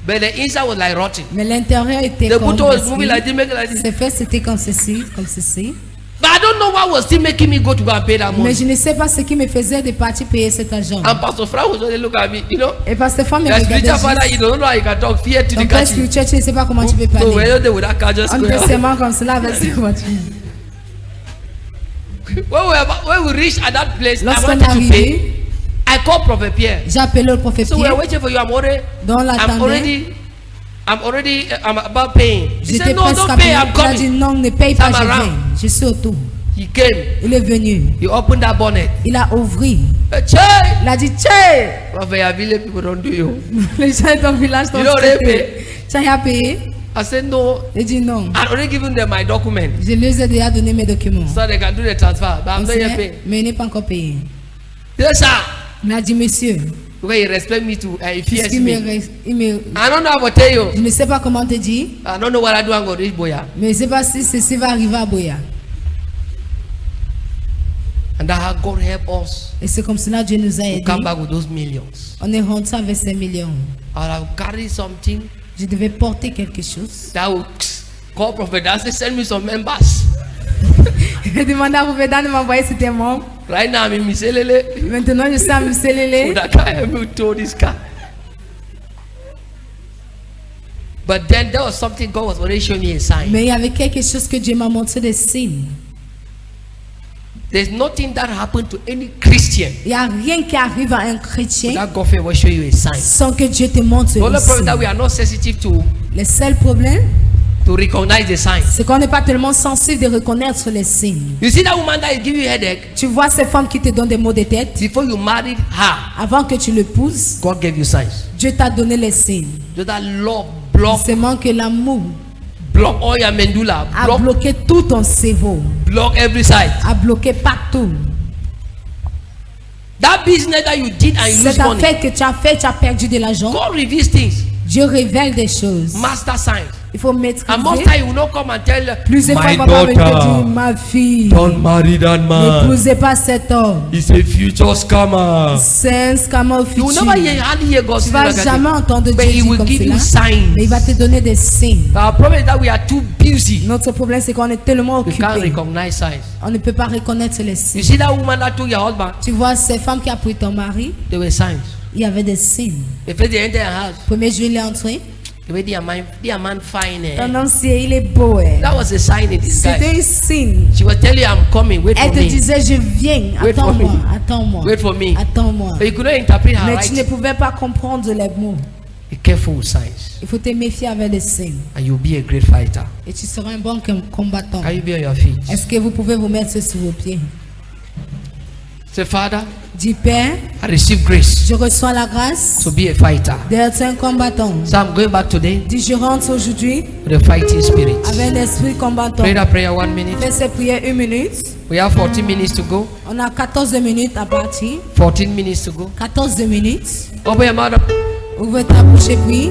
but the inside was like rotten. mais l'intérieur était The comme button was moving like ceci. this, making like this. Ses fesses étaient comme ceci, comme ceci. But I don't know what was still making me go to go and pay that Mais money. je ne sais pas ce qui me faisait de partir payer cet argent. And Pastor Frank was just look at me, you know. Et Pasteur Franck me The regardait spiritual father, juste. you don't know how you can talk. Fear to the Ton père car. spirituel, tu ne sais pas comment tu peux So parler. we're there with that car just On go. était seulement comme cela avec ces voitures. When we reached at that place, I Lorsqu'on wanted est to arrivé, pay. I called Prophet Pierre. j'ai appelé le prophète So we're Pierre, waiting for you. dont I'm l'attendait. I'm about paying. He J'étais said, no, presque don't à pay, payer. I'm Il a dit coming. non, ne paye pas, Come je around. viens. Je suis autour. He came. Il est venu. He opened that bonnet. Il a ouvert. Che! Il a dit, tchè! Prophet, your village people don't do you. Les gens de ton village t'ont You know traité. they Tu as payé? I said, no. Il dit non. I'd already given them my document. Je leur ai déjà donné mes documents. So they can do the transfer. But I'm not yet paying. Mais il n'est pas encore payé. Yes, sir. Il a dit, monsieur, Because he respect me too. He fears puisqu'il me. I don't know how to tell you. je ne sais pas comment te dire, I don't know what I do and go this boy. mais je ne sais pas si ceci va arriver à Boya. And that how God help us Et c'est comme cela que Dieu nous a to aidés. come back with those millions. On est rentré avec ces millions. I would have carried something Je devais porter quelque chose. that would call Prophet Dan say, send me some members. J'ai demandé à Provédan de m'envoyer ses membres. Right now I'm in Miselele. Maintenant, je suis à Mselele. Would I can't help me tow this car? But then there was something God was already showing me a sign. Mais il y avait quelque chose que Dieu m'a montré des signes. There's nothing that happened to any Christian Il n'y a rien qui arrive à un chrétien that God will show you a sign. sans que Dieu te montre The only un problem that we signe. are not sensitive to Le seul problème, recognize the sign. c'est qu'on n'est pas tellement sensible de reconnaître les signes. You see that woman that is giving you headache? Tu vois ces femmes qui te donnent des maux de tête, Before you married her, avant que tu l'épouses, God gave you signs. Dieu t'a donné les signes. So that love block Seulement que l'amour all your medulla, a bloqué tout ton cerveau, block every side. a bloqué partout. That business that you did and you lose Cette money, affaire que tu as fait, tu as perdu de l'argent. God reveals things. Dieu révèle des choses. Master signs. Il faut maîtriser. And most time he will not come and tell Plusieurs fois, my papa va te dire, daughter, ma fille, don't marry that man. n'épousez pas cet homme. He's a future scammer. C'est un scammer au You will futur. never hardly hear God Tu say vas that. jamais entendre But Dieu he dire will comme give you cela. signs. Mais il va te donner des signes. Our problem is that we are too busy. Notre problème, c'est qu'on est tellement We can't occupé. recognize signs. On ne peut pas reconnaître les You signes. see that woman that took your husband? Tu vois, ces femmes qui ont pris ton mari, There were signs. il y avait des signes. The first they enter your house, Premier jour, il est entré. the way their man fine. Ton homme, il est beau. That was a sign in disguise. C'était un signe. She was telling you, I'm coming, wait Elle for te me. disait, je viens. Wait for Attends-moi, me. attends-moi. Wait for me. Attends-moi. But you couldn't interpret her Mais tu ne right. pouvais pas comprendre les mots. Be careful with signs. Il faut te méfier avec les signes. And you'll be a great fighter. Et tu seras un bon combattant. Can you be on your feet? Est-ce que vous pouvez vous mettre sur vos pieds? Say, Father, Dis Père, I receive grace je reçois la grâce to be a fighter. d'être un combattant. So I'm going back today Dis je rentre aujourd'hui with a fighting spirit. avec un esprit combattant. Pray that prayer 1 minute. Fais cette prière 1 minute. We have 14 minutes to go. On a 14 minutes à partir. 14 minutes to go. 14 minutes. Open your mouth. Ouvre ta bouche et prie.